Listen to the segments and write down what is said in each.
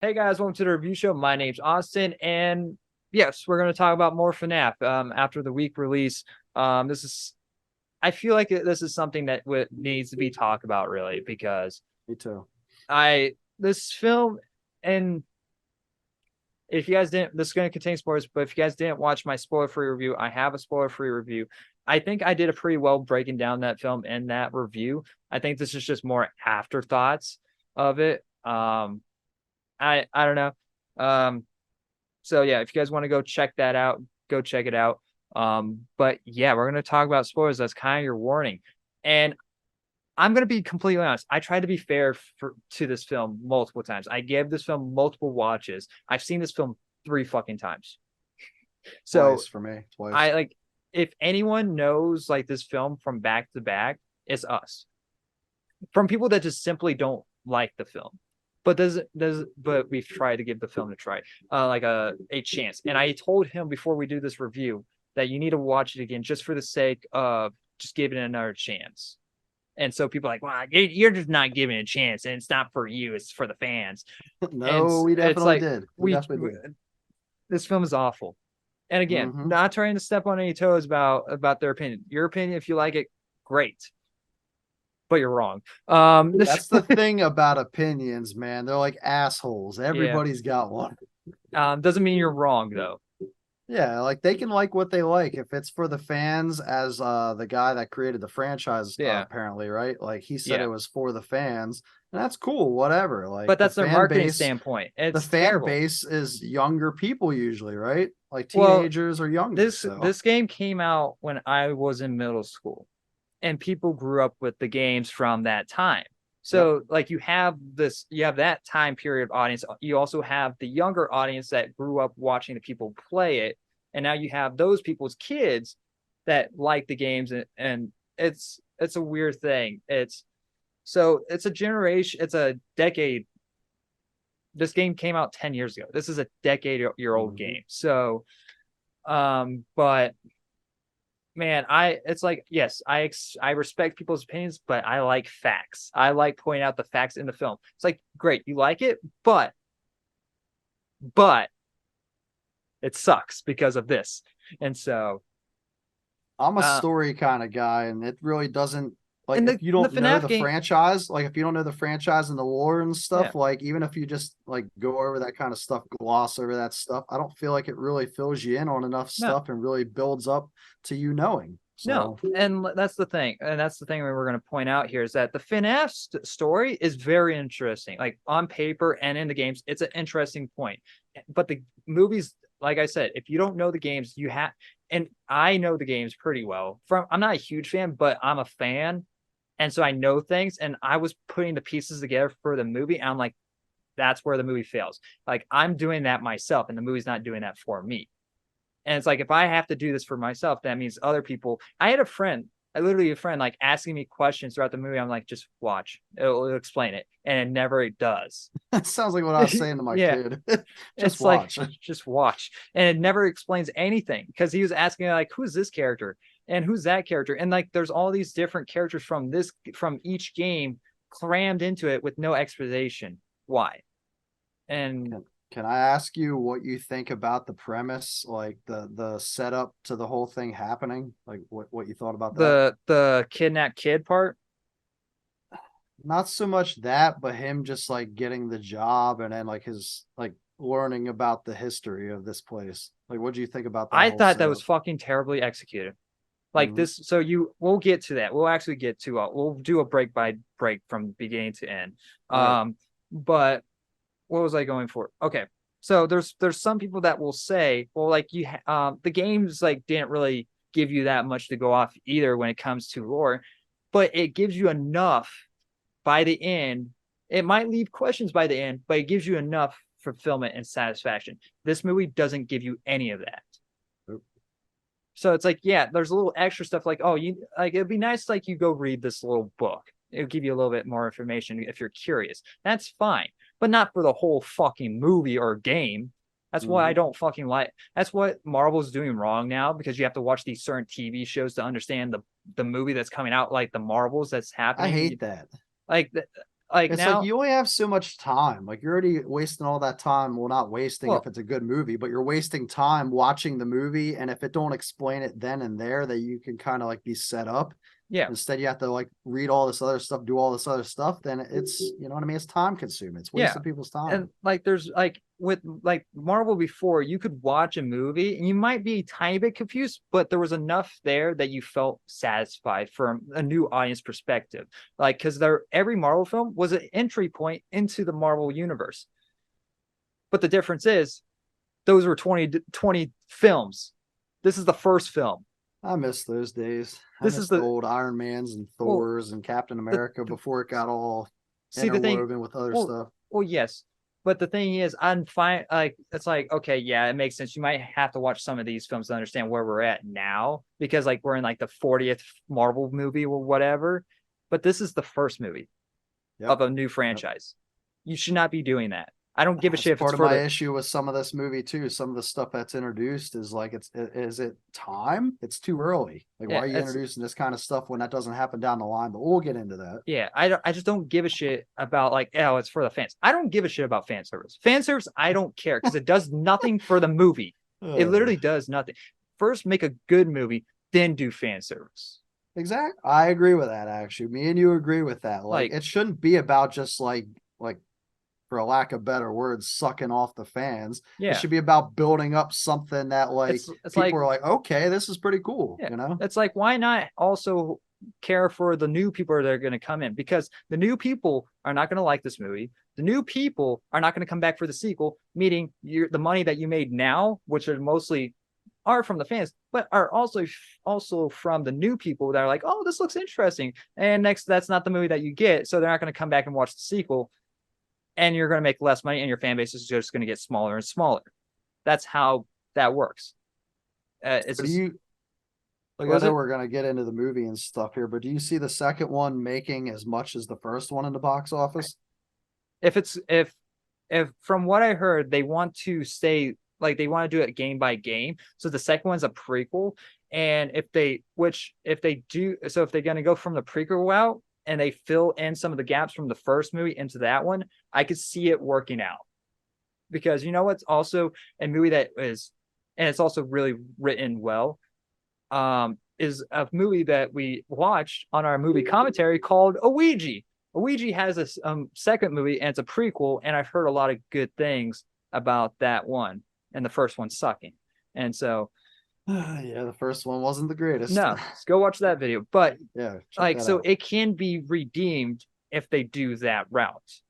Hey guys, welcome to the review show. My name's Austin, and yes, we're going to talk about more FNAF after the week release. This is, I feel like this is something that needs to be talked about really because Me too. this film, and if you guys didn't, this is going to contain spoilers, but if you guys didn't watch my spoiler-free review, I have a spoiler-free review. I think I did a pretty well breaking down that film in that review. I think this is just more afterthoughts of it. I don't know. Um, So yeah, if you guys want to go check that out, go check it out. But yeah, we're gonna talk about spoilers. That's kind of your warning. And I'm gonna be completely honest. I tried to be fair to this film multiple times. I gave this film multiple watches. I've seen this film three fucking times. So Twice for me. Twice. I like if anyone knows like this film from back to back, it's us. From people that just simply don't like the film. But we've tried to give the film a try, like a chance. And I told him before we do this review that you need to watch it again just for the sake of just giving it another chance. And so people are like, well, you're just not giving it a chance, and it's not for you, it's for the fans. And No, we it's definitely like did. We we definitely did. this film is awful. And again, Hmm. not trying to step on any toes about their opinion. Your opinion, if you like it, great, but you're wrong. This That's the thing about opinions, man. They're like assholes. yeah, Everybody's got one. doesn't mean you're wrong though. Yeah, like they can like what they like. If it's for the fans, as the guy that created the franchise, Yeah, apparently, right? Like he said it yeah. was for the fans, and that's cool, whatever. But Like that's their marketing standpoint. the It's fan terrible. base is younger people usually, right? Like Well, teenagers or younger. this So this game came out when I was in middle school, and people grew up with the games from that time. yep. So like you have that time period audience. You also have the younger audience that grew up watching the people play it, and now you have those people's kids that like the games, and it's a weird thing. It's a generation, it's a decade. This game came out 10 years ago. This is a decade year old Mhm. game. So but man, it's like yes, I respect people's opinions, but I like facts. I like pointing out the facts in the film. It's like great, you like it, but it sucks because of this. And so I'm a uh story kind of guy, and it really doesn't like in if you the don't know FNAF the game, franchise, like if you don't know the franchise and the lore and yeah. stuff, like even if you just like go over that kind of stuff, gloss over that stuff, I don't feel like it really fills you in on enough No. stuff and really builds up to you knowing. No, So and that's the thing, and that's the thing we were going to point out here is that the FNAF story is very interesting. Like on paper and in the games, it's an interesting point. But the movies, like I said, if you don't know the games, you have, and I know the games pretty well. I'm not a huge fan, but I'm a fan, and so I know things. And I was putting the pieces together for the movie, and I'm like, that's where the movie fails. Like I'm doing that myself, and the movie's not doing that for me. And it's like if I have to do this for myself, that means other people. I had a friend, I literally a friend, like asking me questions throughout the movie. I'm like, just watch. It'll explain it, and it never does. that sounds like what I was saying to my Yeah, kid. Just it's like watch. just watch, and it never explains anything because he was asking like, who's this character and who's that character, and like there's all these different characters from each game crammed into it with no explanation why. And Can I ask you what you think about the premise, like the setup to the whole thing happening? Like what you thought about that? the kidnap kid part. Not so much that, but him just like getting the job and then like his like learning about the history of this place. Like, what do you think about that I whole thought that was setup? fucking terribly executed. Like Hmm. this, so we'll get to that. We'll actually get to we'll do a break by break from beginning to end. Right. But what was I going for? Okay, so there's some people that will say, well, like the games like didn't really give you that much to go off either when it comes to lore, but it gives you enough by the end. It might leave questions by the end, but it gives you enough fulfillment and satisfaction. This movie doesn't give you any of that. So it's like, yeah, there's a little extra stuff like, oh, you like it'd be nice like you go read this little book. It'll give you a little bit more information if you're curious. That's fine, but not for the whole fucking movie or game. That's why I Hmm. don't fucking like. That's what Marvel's doing wrong now because you have to watch these certain TV shows to understand the movie that's coming out, like the Marvels that's I happening. hate that. Like like It's like now, you only have so much time. Like you're already wasting all that time. Well, not wasting if well, it's a good movie, but you're wasting time watching the movie. And if it don't explain it then and there, that you can kind of like be set up. yeah. Instead, you have to like read all this other stuff, do all this other stuff. Then it's, you know what I mean? It's time consuming. It's Yeah. wasting people's And time. like there's like with like Marvel before, you could watch a movie and you might be a tiny bit confused, but there was enough there that you felt satisfied from a new audience perspective. Like because there every Marvel film was an entry point into the Marvel universe. But the difference is those were 20 films. This is the first film. I miss those days. I This is miss the the old Iron Mans and well Thors and Captain the, America before it got all see the thing interwoven with other well stuff. well yes, but the thing is I'm fine like it's like okay yeah it makes sense you might have to watch some of these films to understand where we're at now because like we're in like the 40th Marvel movie or whatever, but this is the first movie Yep. of a new Yep. franchise. You should not be doing that. I don't give a That's shit if it's part of for my the issue with some of this movie too. Some of the stuff that's introduced is like is it time? It's too early. Like why yeah are you it's introducing this kind of stuff when that doesn't happen down the line? But we'll get into that. yeah I just don't give a shit about like oh it's for the fans. I don't give a shit about fan service. I don't care because it does nothing for the movie. It Uh, literally does nothing. First make a good movie, then do fan service. exactly. I agree with that actually. Me and you agree with that. Like Like it shouldn't be about just like for a lack of better words, sucking off the fans. It yeah, should be about building up something that like it's people like are like, okay, this is pretty cool, yeah, you know? it's like why not also care for the new people that are going to come in because the new people are not going to like this movie. The new people are not going to come back for the sequel, meaning the money that you made now, which are mostly are from the fans, but are also from the new people that are like, oh, this looks interesting. And next, that's not the movie that you get, so they're not going to come back and watch the sequel, and you're going to make less money, and your fan base is just going to get smaller and smaller. That's how that works. It's But do just you like I was know it we're gonna get into the movie and stuff here, but do you see the second one making as much as the first one in the box office? if it's if from what I heard, they want to stay like they want to do it game by game. So the second one's a prequel, and if they do, so if they're gonna go from the prequel route and they fill in some of the gaps from the first movie into that one, I could see it working out. Because you know what's also a movie that is, and it's also really written well, is a movie that we watched on our movie commentary called Ouija. Ouija has a second movie and it's a prequel, and I've heard a lot of good things about that one, and the first one sucking. And so, Yeah, the first one wasn't the greatest. no, let's go watch that video. But Yeah, check like, that so out. it can be redeemed if they do that route.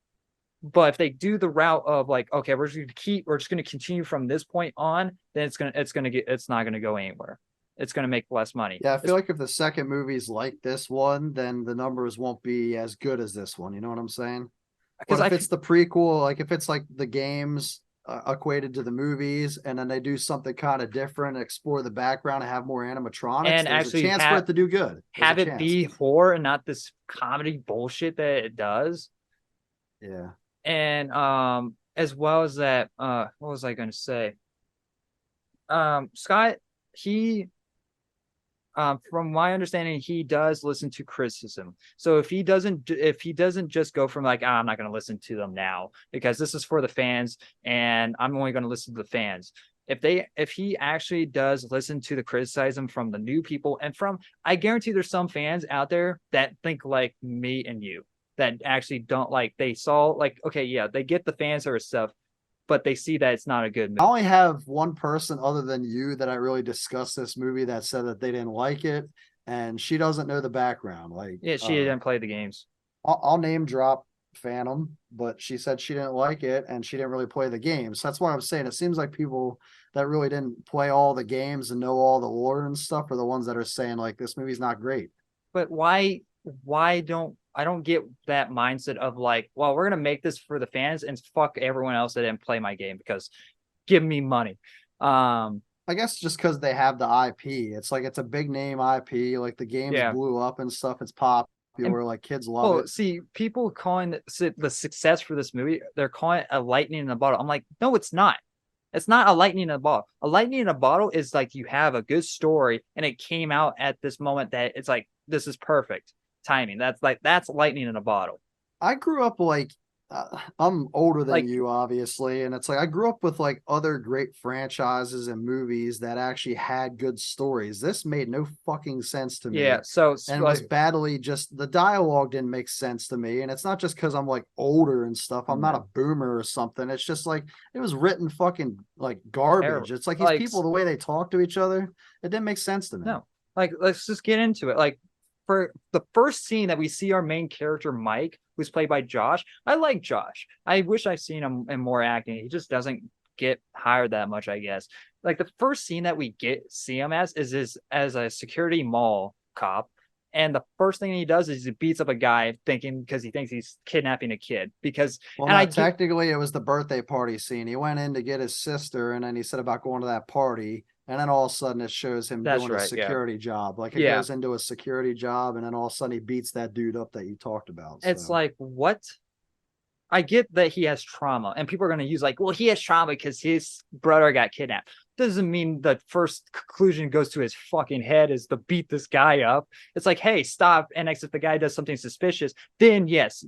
But if they do the route of like, okay, we're just gonna continue from this point on, then it's not gonna go anywhere. It's gonna make less money. Yeah, I feel It's like if the second movie's like this one, then the numbers won't be as good as this one. You know what I'm saying? because But I if it's the prequel, like if it's like the games equated to the movies, and then they do something kind of different, explore the background, and have more animatronics, and there's a actually chance for it to do good. There's a have it chance. be horror and not this comedy bullshit that it does. Yeah. And as well as that, what was I gonna say? Scott, he from my understanding, he does listen to criticism. So if he doesn't just go from like, I'm not going to listen to them now because this is for the fans and I'm only going to listen to the fans. If he actually does listen to the criticism from the new people and from, I guarantee there's some fans out there that think like me and you that actually don't like, they saw like, okay, yeah, they get the fan service stuff, but they see that it's not a good I movie. only have one person other than you that I really discussed this movie that said that they didn't like it, and she doesn't know the background. Like, Yeah, she didn't play the games. I'll name drop Phantom, but she said she didn't like it and she didn't really play the games. That's what I'm saying. It seems like people that really didn't play all the games and know all the lore and stuff are the ones that are saying like this movie's not great. But why don't I don't get that mindset of like, well, we're gonna make this for the fans and fuck everyone else that didn't play my game because give me money. Um, I guess just because they have the IP. It's like it's a big name IP. Like the games yeah, blew up and stuff. It's and popular. Like kids love well, it. see, people calling the success for this movie, they're calling it a lightning in a bottle. I'm like, no, it's not. It's not a lightning in a bottle. A lightning in a bottle is like you have a good story and it came out at this moment that it's like this is perfect timing. That's lightning in a bottle. I grew up like I'm older than Like, you, obviously, and it's like I grew up with like other great franchises and movies that actually had good stories. This made no fucking sense to yeah, me, so and was like, badly just the dialogue didn't make sense to me. And it's not just because I'm like older and stuff. I'm not a no, boomer or something. It's just like it was written fucking like terrible. garbage. It's like these Like, people, the way they talk to each other, it didn't make sense to me. no, like, let's just get into it. Like, for the first scene that we see our main character Mike, who's played by Josh, I like Josh. I wish I've seen him in more acting. He just doesn't get hired that much, I guess. Like, the first scene that we get see him as a security mall cop, and the first thing he does is he beats up a guy thinking because he thinks he's kidnapping a kid. Because Well, and I not get technically, it was the birthday party scene. He went in to get his sister, and then he said about going to that party, and then all of a sudden it shows him that's doing a right, yeah, security job. Like it yeah. goes into a security job, and then all of a sudden he beats that dude up that you talked about. It's So like, what? I get that he has trauma, and people are going to use like, well, he has trauma because his brother got kidnapped. Doesn't mean the first conclusion goes to his fucking head is to beat this guy up. It's like, hey, stop. And next, if the guy does something suspicious, then yes,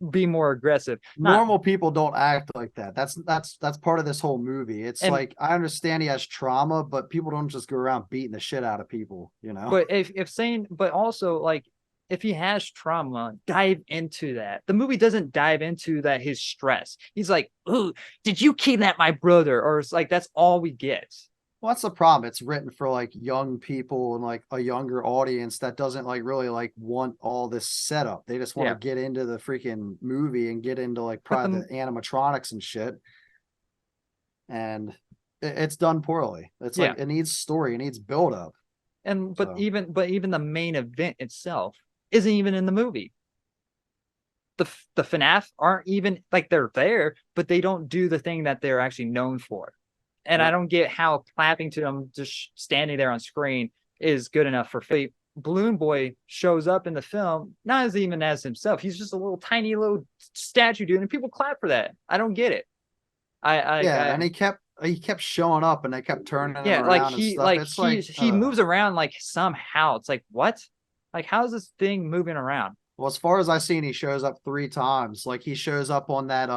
be more aggressive. Not normal people don't act like that. That's part of this whole movie. It's and like I understand he has trauma, but people don't just go around beating the shit out of people, you know? but if saying, but also like, if he has trauma, dive into that. The movie doesn't dive into that his stress. He's like, "Oh, did you kidnap my brother?" Or it's like that's all we get. Well, that's the problem. It's written for like young people and like a younger audience that doesn't like really like want all this setup. They just want to Yeah, get into the freaking movie and get into like but probably the animatronics and shit. And it's done poorly. It's yeah, like it needs story, it needs build up. and So but even the main event itself isn't even in the movie. The FNAF aren't even like they're there, but they don't do the thing that they're actually known for. And I yep. don't get how clapping to them just standing there on screen is good enough for Philly. Balloon Boy shows up in the film, not as even as himself. He's just a little tiny little statue dude, and people clap for that. I don't get it. Yeah, I and he kept showing up and they kept turning him yeah, around and stuff. It's like he moves around like somehow. It's like what? Like how's this thing moving around? well, as far as I've seen, he shows up 3 times. Like he shows up on that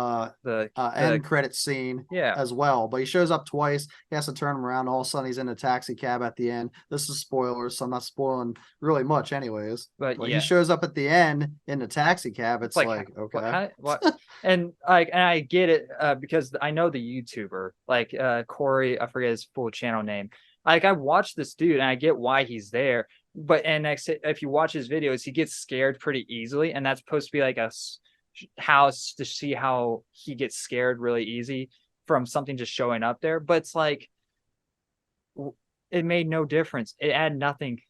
The end credit scene yeah, as well, but he shows up twice. He has to turn him around. All of a sudden, he's in a taxi cab at the end. This is spoilers, so I'm not spoiling really much, anyways. but But he yeah. shows up at the end in the taxi cab. It's It's like like what okay, how what and like and I get it because I know the YouTuber like Corey, I forget his full channel name. Like I watched this dude and I get why he's there, but and if you watch his videos, he gets scared pretty easily, and that's supposed to be like how to see how he gets scared really easy from something just showing up there. But it's like it made no difference. It had nothing.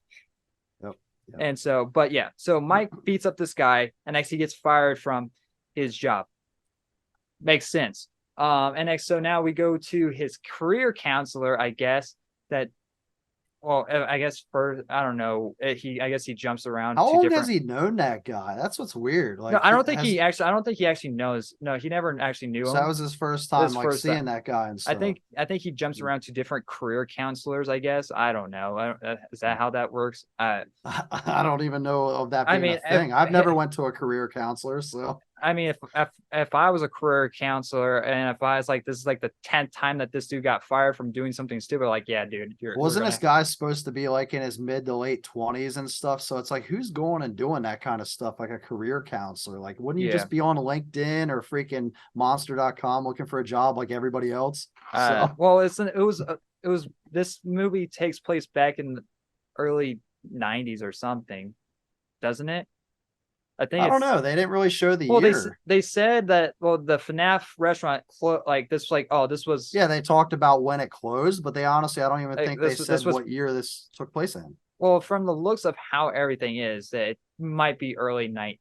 yep, yep. And so, but yeah, so Mike beats up this guy, and next he gets fired from his job. Makes sense. And next, so now we go to his career counselor, I guess. That, well, I guess for I don't know. I guess he jumps around How to long has different. he known that guy? That's what's weird. No, Like I he don't think has. he actually. I don't think he actually knows. No, he never actually knew So that him. was his first This time like first seeing time. that guy and stuff. I think he jumps around to different career counselors. I guess I don't know. Is that how that works? I don't even know of that I being a mean, if thing. I've never went to a career counselor, so I mean, if I was a career counselor and if I was like, this is like the 10th time that this dude got fired from doing something stupid, like, yeah, dude, we're wasn't this gonna. guy supposed to be like in his mid to late 20s and stuff? So it's like, who's going and doing that kind of stuff like a career counselor? Like, wouldn't you Yeah. just be on LinkedIn or freaking monster.com looking for a job like everybody else? So Well, it was this movie takes place back in the early 90s or something, doesn't it? I think I don't it's know. They didn't really show the well, year. they said that well the FNAF restaurant like this like oh this was Yeah, they talked about when it closed, but they honestly, I don't even like think they this said was what year this took place in. well from the looks of how everything is that it might be early night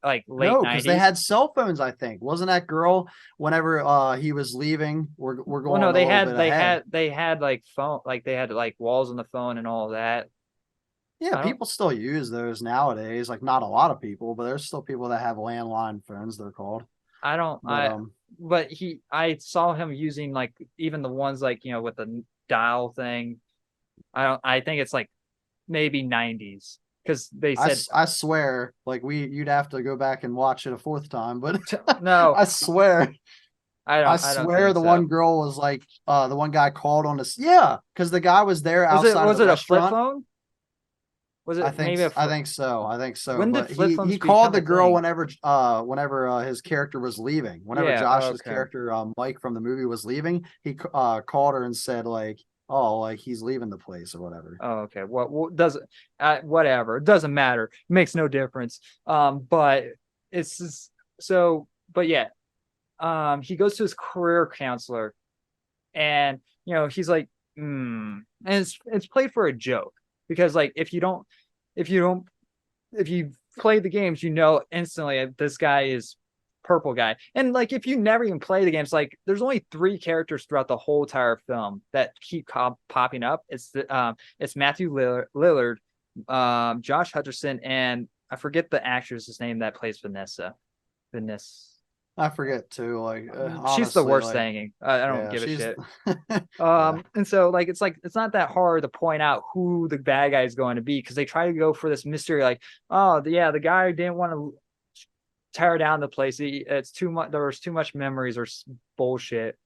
like late No, because they 90s. had cell phones, I think. Wasn't that girl whenever he was leaving? We're Well, no, going a little bit ahead. they had like phone, like they had like walls on the phone and all of that. Yeah, I don't, people still use those nowadays. Like not a lot of people, but there's still people that have landline phones, they're called. I don't, But but I saw him using like even the ones like you know with the dial thing. I don't, I think it's like maybe 90s. because they said I swear, like you'd have to go back and watch it a fourth time, but no. I swear, I don't think the so. one girl was like, the one guy called on this. Yeah, because the guy was there outside of Was the it a flip restaurant. phone? Was it maybe a I flip? think so. I think so. When did But flip he phones called become the a girl thing? whenever his character was leaving. Whenever Yeah, Josh's okay. character Mike from the movie was leaving, he called her and said like, "Oh, like he's leaving the place or whatever." Oh, okay. What does whatever. It doesn't matter. It makes no difference. But it's just, so but yeah. He goes to his career counselor and he's like, and it's played for a joke because like if you don't if you play the games, instantly this guy is purple guy. And like if you never even play the games, like there's only three characters throughout the whole entire film that keep popping up. It's Matthew Lillard, Josh Hutcherson, and I forget the actress's name that plays Vanessa. Vanessa. I forget too. Like She's the honestly, worst like thing. I don't yeah, give a she's shit. yeah. And so like it's not that hard to point out who the bad guy is going to be because they try to go for this mystery, like, oh yeah, the guy didn't want to tear down the place. It's too much. There was too much memories or bullshit.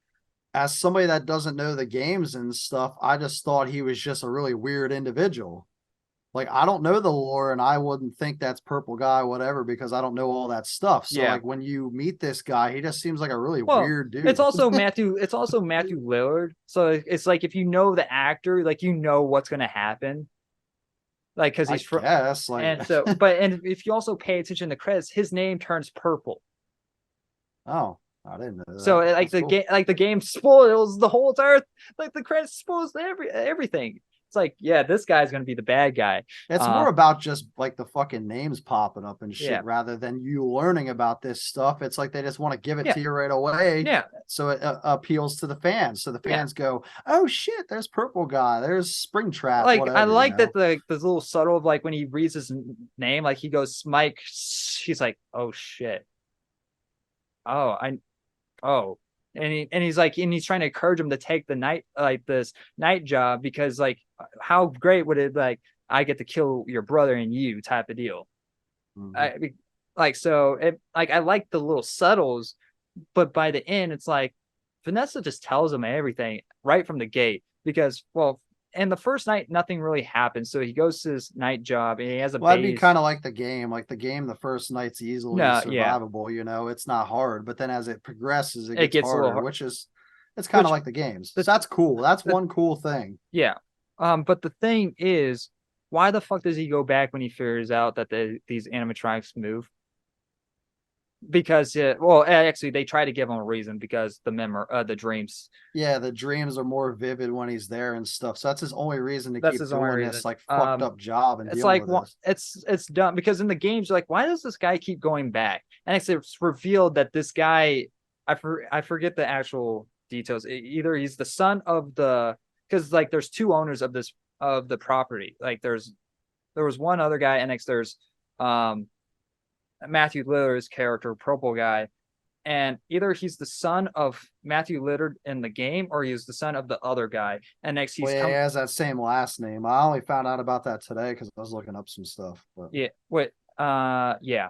As somebody that doesn't know the games and stuff, I just thought he was just a really weird individual. Like I don't know the lore and I wouldn't think that's purple guy whatever because I don't know all that stuff. So Yeah. like when you meet this guy, he just seems like a really Well, weird it's dude. also Matthew. It's also Matthew Lillard. So it's like if you know the actor, like what's gonna happen. Like because I he's from, guess like and so and if you also pay attention to credits, his name turns purple. oh, I didn't know So that. That's cool. the game spoils the whole entire, like the credits spoils everything. It's like, yeah, this guy's gonna be the bad guy. It's Uh more about just like the fucking names popping up and yeah, shit rather than you learning about this stuff. It's like they just want to give it yeah, to you right away. yeah, So it appeals to the fans. So the yeah. fans go, oh shit, there's Purple Guy, there's Springtrap, Like I whatever, you like that know? the little subtle of like when he reads his name, like he goes Smike, he's like, oh shit. Oh, oh. He's like, and he's trying to encourage him to take the night, like this night job, because like how great would it, like, I get to kill your brother and you type of deal. Mhm. I like, so it, like I like the little subtles, but by the end it's like Vanessa just tells him everything right from the gate because, well, and the first night nothing really happens, so he goes to his night job and he has a Well, that'd be base. kind of like the game. Like the game, the first night's easily No, yeah, survivable, you know, it's not hard. But then as it progresses, it it gets gets a little harder, hard, which is it's kind of which like the games. the So that's cool. That's the one cool thing. yeah. But the thing is, why the fuck does he go back when he figures out that these animatronics move? Because well, actually, they try to give him a reason because the dreams. Yeah, the dreams are more vivid when he's there and stuff. So that's his only reason to That's keep his only doing reason. this like fucked up job and It's dealing like with this. it's dumb because in the games, you're like, why does this guy keep going back? And it's revealed that this guy, I forget the actual details. Either he's the son of the, because like there's two owners of this, of the property. Like there was one other guy, and next there's um Matthew Lillard's character, Purple Guy, and either he's the son of Matthew Lillard in the game or he's the son of the other guy. And next Well, he's yeah, he come, has that same last name. I only found out about that today because I was looking up some stuff. But yeah, wait, yeah.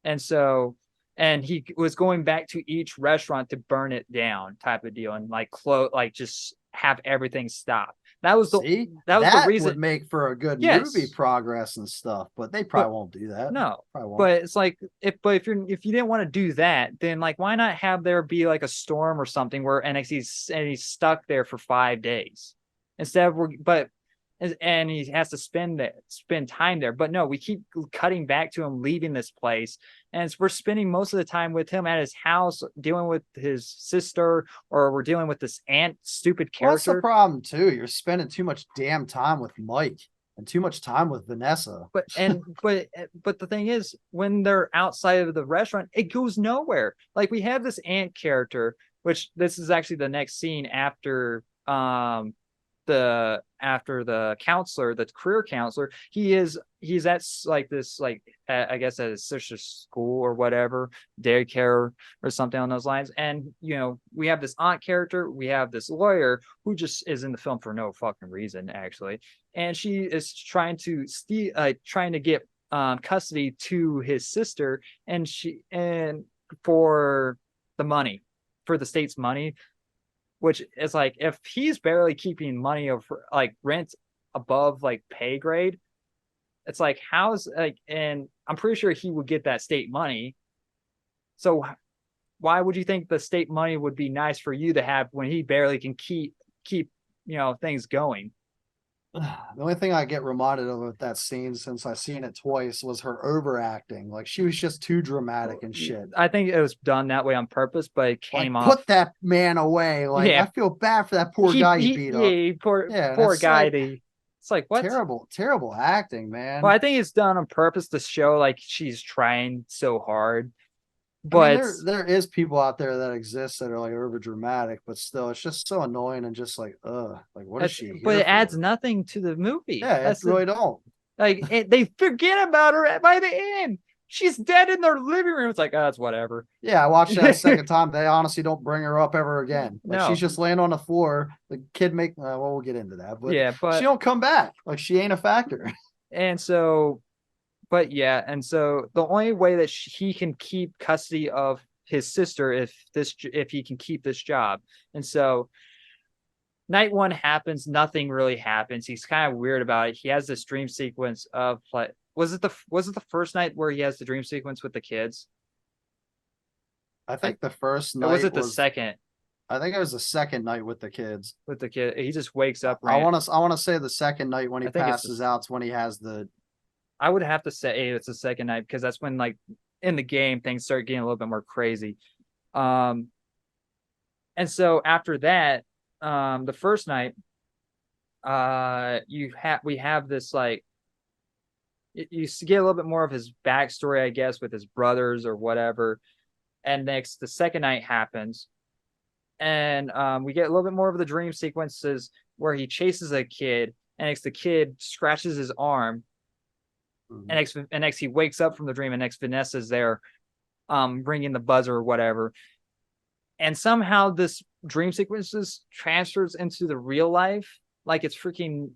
And so, and he was going back to each restaurant to burn it down, type of deal, and like like just have everything stop. That was the see, that was the that would reason. make for a good movie Yes, progress and stuff. But they but probably won't do that. no. Probably won't. But it's like if you didn't want to do that, then like why not have there be like a storm or something where NXT's and he's stuck there for 5 days instead of and he has to spend time there. But no, we keep cutting back to him leaving this place, and we're spending most of the time with him at his house dealing with his sister, or we're dealing with this stupid Well, that's the character. problem too. You're spending too much damn time with Mike and too much time with Vanessa. But the thing is, when they're outside of the restaurant, it goes nowhere. Like we have this ant character, which this is actually the next scene after the counselor, the career counselor, he's at like this like I guess at his sister's school or whatever, daycare or something on those lines. And we have this aunt character, we have this lawyer who just is in the film for no fucking reason actually, and she is trying to get custody to his sister, and for the money, for the state's money, which is like if he's barely keeping money of like rent above like pay grade, it's like how's like, and I'm pretty sure he would get that state money. So why would you think the state money would be nice for you to have when he barely can keep things going? The only thing I get reminded of with that scene, since I've seen it twice, was her overacting. Like she was just too dramatic and shit. I think it was done that way on purpose, but it Like came off. put that man away. Like I Yeah, feel bad for that poor guy you beat up. yeah, Yeah, poor that's guy. like It's like what? terrible acting, Well, man. I think it's done on purpose to show like she's trying so hard, I mean, but there is people out there that exist that are like over dramatic, but still, it's just so annoying and just like, like what is that's she but here it adds for? nothing to the movie. Yeah, it That's really don't. they forget about her by the end. She's dead in their living room. It's like, oh, it's whatever. Yeah, I watched that a second time. They honestly don't bring her up ever again. Like she's No, just laying on the floor. The kid well, we'll get into that, but yeah, she don't come back. Like she ain't a factor. and so, but yeah, and so the only way that he can keep custody of his sister if he can keep this job, and so night one happens, nothing really happens. He's kind of weird about it. He has this dream sequence of like, was it the first night where he has the dream sequence with the kids? I think the first Or was night it the was. second I think it was the second night with the kids. with the kid? He just wakes up. I want to say the second night when he I think it's passes out's when he has the. I would have to say it's the second night because that's when like in the game things start getting a little bit more crazy. Um, and so after that, the first night, we have this like you get a little bit more of his backstory, I guess, with his brothers or whatever. And next, the second night happens, and we get a little bit more of the dream sequences where he chases a kid, and next the kid scratches his arm, and next he wakes up from the dream, and next Vanessa's there, ringing the buzzer or whatever, and somehow this dream sequences transfers into the real life, like it's freaking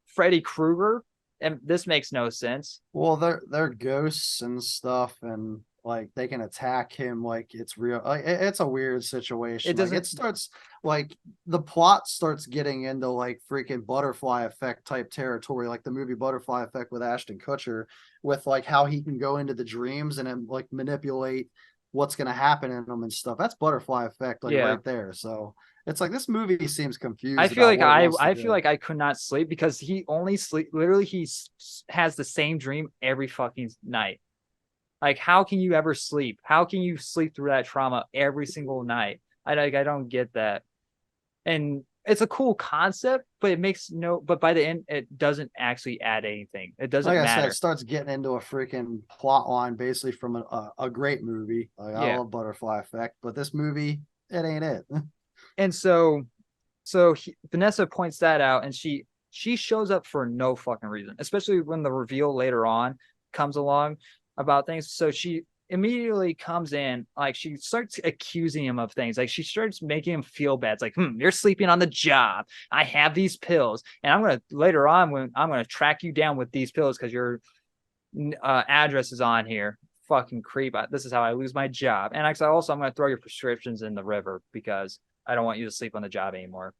Freddy Krueger, and this makes no sense. Well, they're ghosts and stuff, and like they can attack him like it's real. Like it's a weird situation. It Like doesn't. it starts like the plot starts getting into like freaking butterfly effect type territory, like the movie Butterfly Effect with Ashton Kutcher, with like how he can go into the dreams and then like manipulate what's gonna happen in them and stuff. That's butterfly effect, like Yeah. right there. So it's like this movie seems confused I feel about like what it wants to I feel do. like I could not sleep because he only sleep literally has the same dream every fucking night. Like how can you ever sleep? How can you sleep through that trauma every single night? I don't get that. And it's a cool concept, but it makes no but by the end it doesn't actually add anything. It Like doesn't I said, it matter. starts getting into a freaking plot line basically from a great movie. Like I Yeah. love Butterfly Effect, but this movie, it ain't it. And Vanessa points that out, and she shows up for no fucking reason, especially when the reveal later on comes along about things. So she immediately comes in, like she starts accusing him of things, like she starts making him feel bad. It's like, you're sleeping on the job. I have these pills, and I'm gonna later on when I'm gonna track you down with these pills because your address is on here. Fucking creep! This is how I lose my job. And actually, also, I'm gonna throw your prescriptions in the river because I don't want you to sleep on the job anymore.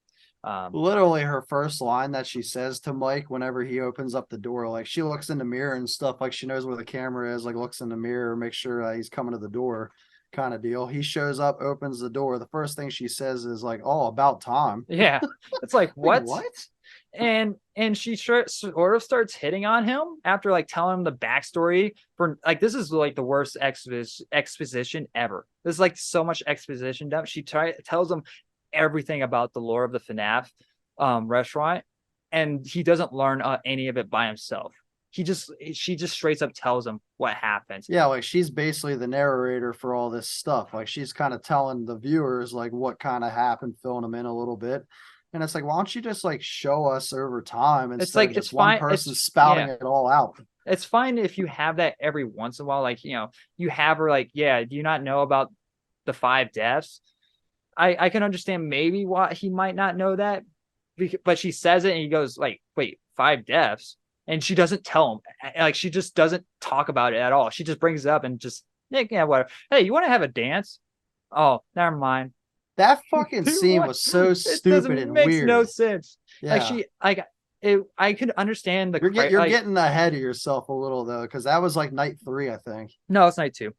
Literally, her first line that she says to Mike whenever he opens up the door, like she looks in the mirror and stuff, like she knows where the camera is, like looks in the mirror, makes sure he's coming to the door, kind of deal. He shows up, opens the door. The first thing she says is like, "Oh, about time." Yeah, it's like Like what? what? And she sort of starts hitting on him after like telling him the backstory for like this is like the worst exposition ever. There's like so much exposition dump. She tells him everything about the lore of the FNAF restaurant, and he doesn't learn any of it by himself. She just straight up tells him what happens. Yeah, like she's basically the narrator for all this stuff. Like she's kind of telling the viewers like what kind of happened, filling them in a little bit. And it's like, why don't you just like show us over time It's instead like of it's just one fine. person It's spouting yeah. it all out? It's fine if you have that every once in a while. Like, you have her like, yeah, do you not know about the five deaths? I can understand maybe why he might not know that, but she says it and he goes like, wait, five deaths? And she doesn't tell him. Like, she just doesn't talk about it at all. She just brings it up and just, yeah, whatever. Hey, you want to have a dance? Oh, never mind. That fucking scene What? was so It stupid doesn't and makes no weird. sense. Like Yeah. she like it, I could understand the You're like getting ahead of yourself a little though, because that was like night 3, I think. no, it's night two.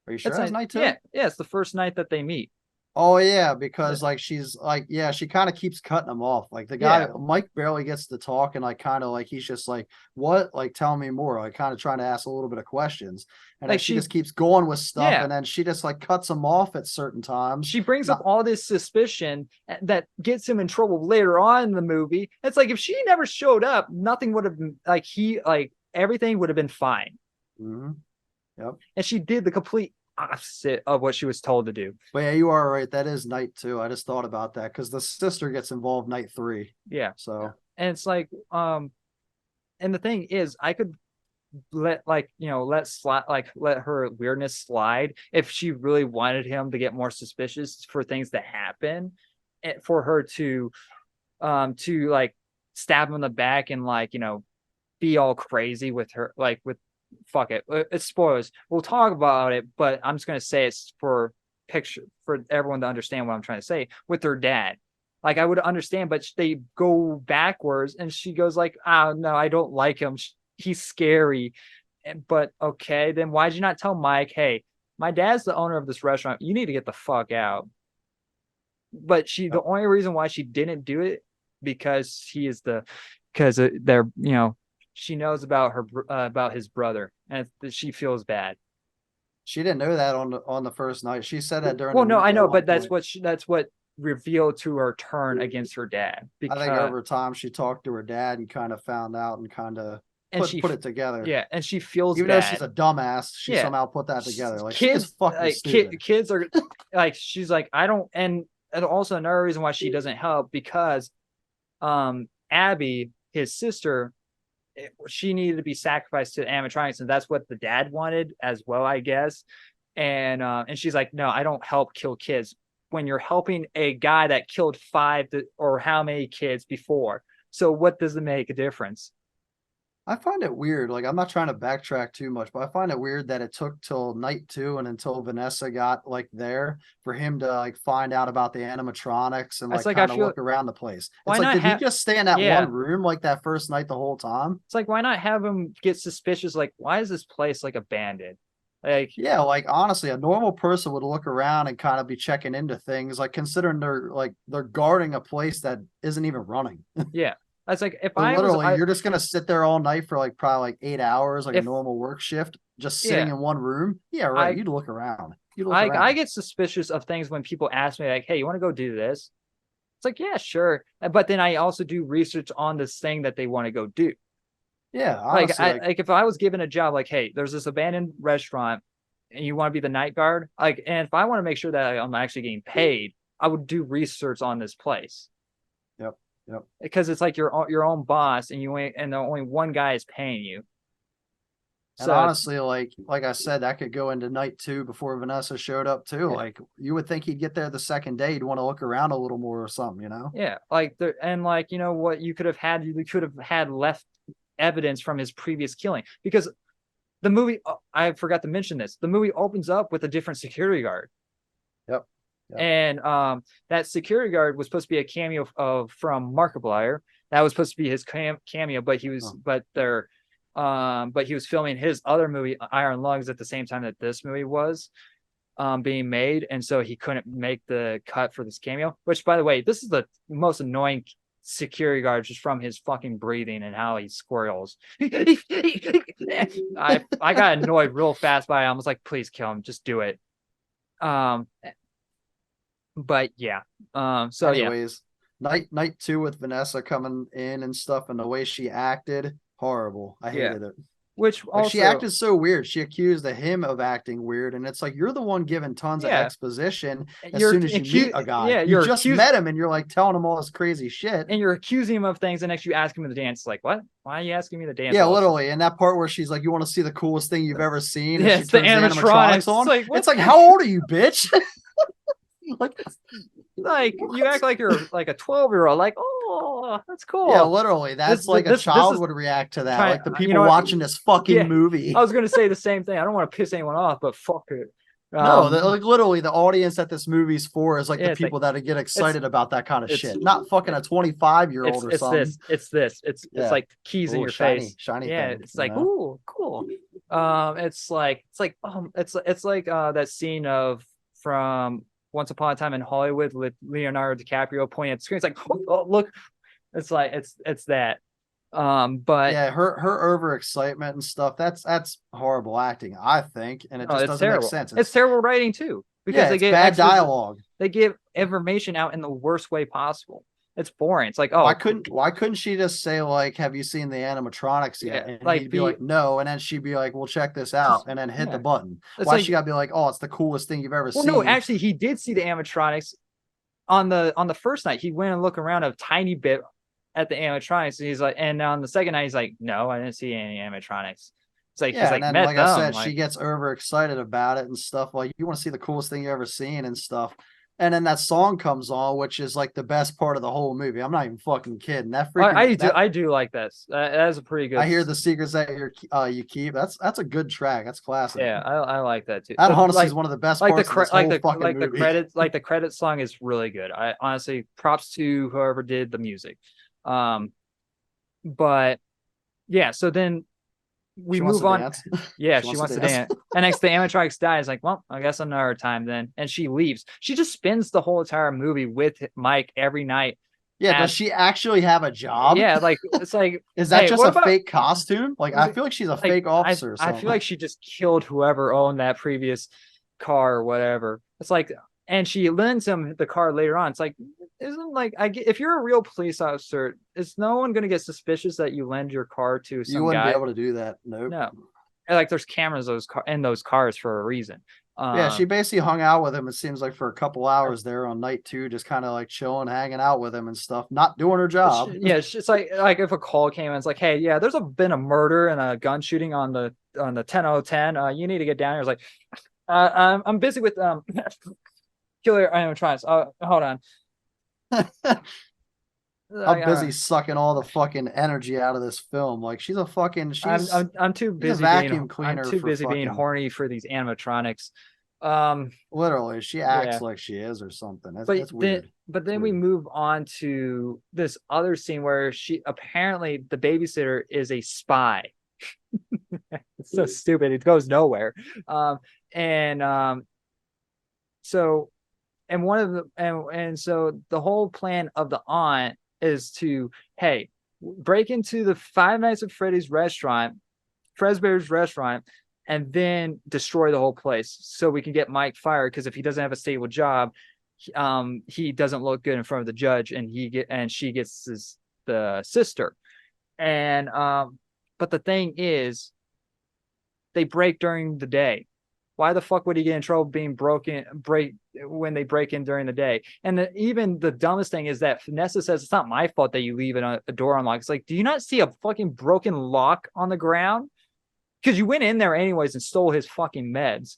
Are you sure It's that was night, night yeah, 2? yeah, it's the first night that they meet. Oh yeah, because like she's like, yeah, she kind of keeps cutting him off. Like the guy Yeah, Mike barely gets to talk, and like kind of like he's just like, what? Like tell me more. Like kind of trying to ask a little bit of questions. And then like she she just keeps going with stuff, yeah, and then she just like cuts him off at certain times. she brings up Not all this suspicion that gets him in trouble later on in the movie. It's like if she never showed up, nothing would have been like everything would have been fine. mhm, yep. And she did the complete opposite of what she was told to do. But yeah, you are right. That is night 2. I just thought about that because the sister gets involved night 3. Yeah. So And it's like, and the thing is, I could let let her weirdness slide if she really wanted him to get more suspicious for things to happen, for her to like stab him in the back and like be all crazy with her, like with fuck it, it's spoilers, we'll talk about it, but I'm just gonna say it's for picture for everyone to understand what I'm trying to say with her dad. Like I would understand, but they go backwards and she goes like, oh no, I don't like him, he's scary. But okay, then why'd you not tell Mike, hey, my dad's the owner of this restaurant, you need to get the fuck out? But the only reason why she didn't do it because he is the because they're she knows about her about his brother and she feels bad. she didn't know that on the first night. She said that during the Well, no, I movie at know, one but that's point. what that's what revealed to her turn against her dad I think because over time she talked to her dad and kind of found out and kind of and put it together. yeah, and she feels Even though she's bad. a dumbass, she Yeah, somehow put that together. Like she is kids fucking stupid. kids are like she's like I don't and also another reason why she doesn't help because Abby, his sister, she needed to be sacrificed to animatronics, and that's what the dad wanted as well, I guess. And she's like, no, I don't help kill kids. When you're helping a guy that killed or how many kids before, so what does it make a difference? I find it weird. Like I'm not trying to backtrack too much, but I find it weird that it took till night 2 and until Vanessa got like there for him to like find out about the animatronics and It's like like I kind of feel look around the place. why It's like, not did he have just stay in that one yeah. room like that first night the whole time? It's like why not have him get suspicious? Like why is this place like abandoned? Like Yeah, like honestly, a normal person would look around and kind of be checking into things, like considering they're guarding a place that isn't even running. yeah, it's like if So I was literally, you're just gonna sit there all night for like probably like 8 hours, like a if normal work shift, just sitting yeah in one room. Yeah, right. I You'd look around. You'd look I around. get suspicious of things when people ask me like, hey, you want to go do this? It's like, yeah, sure. But then I also do research on this thing that they want to go do. Yeah, Like honestly, I like like if I was given a job, like, hey, there's this abandoned restaurant and you want to be the night guard, like, and if I want to make sure that I'm actually getting paid, I would do research on this place yep, yep. because it's like your own boss and and only one guy is paying you. And So honestly, like I said, that could go into night 2 before Vanessa showed up too. yeah, Like you would think he'd get there the second day, he'd want to look around a little more or something, you know? yeah, like there and like what you could have had left evidence from his previous killing because the movie I forgot to mention this. The movie opens up with a different security guard. Yep. Yep. And that security guard was supposed to be a cameo of from Markiplier. That was supposed to be his cameo, but Oh. but he was filming his other movie, Iron Lungs, at the same time that this movie was being made, and so he couldn't make the cut for this cameo. Which, by the way, this is the most annoying security guard just from his fucking breathing and how he squirrels. I got annoyed real fast by him. I was like, please kill him, just do it. Um, but yeah. So yeah, Anyways, night 2 with Vanessa coming in and stuff and the way she acted, horrible. I yeah. hated it. which Like she also, acted so weird. She accused him of acting weird, and it's like you're the one giving tons of yeah, exposition as you're soon as you meet a guy. yeah, You you're just accused met him, and you're like telling him all this crazy shit. and you're accusing him of things, and next you ask him to dance. It's like, what? Why are you asking me to dance Yeah, all of a sudden? literally. And that part where she's like, "You want to see the coolest thing you've ever seen?" and Yeah, she it's the turns the animatronics. animatronics It's on. like, what? It's like, how old are you, bitch? Like, Like you what? act like you're like a 12-year-old. Like, oh, that's Yeah, cool. literally. This That's like a this child is would react to that. trying. Like the You people know what? watching this fucking Yeah, I movie. was gonna say the same thing. I don't want to piss anyone off, but fuck it. No, Um, like literally the audience that this movie's for is like yeah, the it's like people that get it's excited about that kind of it's shit. Not fucking a 25-year-old or it's something. this, it's Yeah. like keys in Oh, your face. shiny Yeah, thing, it's you like, know? ooh, cool. It's like that scene of from Once Upon a Time in Hollywood with Leonardo DiCaprio pointing at the screen. It's like, oh, look, it's like it's that. But Yeah, her overexcitement and stuff, that's horrible acting, I think, and it no, just it's doesn't make terrible. sense. It's terrible writing too because Yeah, they it's give bad dialogue. they give information out in the worst way possible. It's boring. It's like, Why oh, couldn't she just say like, "Have you seen the animatronics yeah, yet?" And like he'd be be like, "No," and then she'd be like, "Well, check this out," just and then hit the yeah. button. It's Why like, she gotta be like, "Oh, it's the coolest thing you've ever well, no, seen"? actually, he did see the animatronics on the first night. He went and looked around a tiny bit at the animatronics, and he's like, and on the second night, he's like, no, I didn't see any animatronics. It's like he's Yeah, and like then met like I them, said, she like gets overexcited about it and stuff. Like, you want to see the coolest thing you ever seen and stuff. And then that song comes on, which is like the best part of the whole movie. I'm not even fucking kidding. That freaking that I do like this. That is a pretty I good. hear the secrets that you keep. That's a good track. That's classic. Yeah, I like that too. That The honestly is like one of the best parts of this whole fucking movie. like the credits song is really good. I honestly props to whoever did the music. Um, but yeah, so then we She wants move to on. dance. Yeah, She she wants to wants to dance. dance. And next the animatronics dies. Like, well, I guess another time then. And she leaves. She just spends the whole entire movie with Mike every night. Yeah, does As she actually have a job? yeah, like it's like, Is that hey, just what a about fake costume? Like, I feel like she's a like fake officer or I feel something. like she just killed whoever owned that previous car or whatever. It's like, and she lends him the car later on. It's like, isn't like if you're a real police officer, is no one gonna get suspicious that you lend your car to You some wouldn't be guy? able to do that. Nope. No. And, like there's cameras in those cars for a reason. Yeah, she Um, basically hung out with him, it seems like, for a couple hours there on night two, just kind of like chilling, hanging out with him and stuff, not doing her job. yeah, it's just like if a call came in, it's like, hey, yeah, there's been a murder and a gun shooting on the 10:10. You need to get down here. It's like, I'm busy with killer animatronics. Hold on. I'm All busy right. sucking all the fucking energy out of this film. Like, she's a fucking I'm too she's a busy vacuum I'm cleaner too for busy being fucking horny for these animatronics. Um, literally. She yeah. acts like she is or something. That's But that's then weird. but It's then we weird. move on to this other scene where she apparently the babysitter is a spy. It's so stupid. It goes nowhere. Um, and so and one of the and so the whole plan of the aunt is to, hey, break into the Five Nights at Freddy's restaurant, Fresbear's restaurant, and then destroy the whole place so we can get Mike fired, because if he doesn't have a stable job, he doesn't look good in front of the judge, and she gets the sister. And but the thing is, they break during the day. Why the fuck would he get in trouble being break when they break in during the day? And even the dumbest thing is that Vanessa says it's not my fault that you leave a door unlocked. It's like, do you not see a fucking broken lock on the ground? Because you went in there anyways and stole his fucking meds.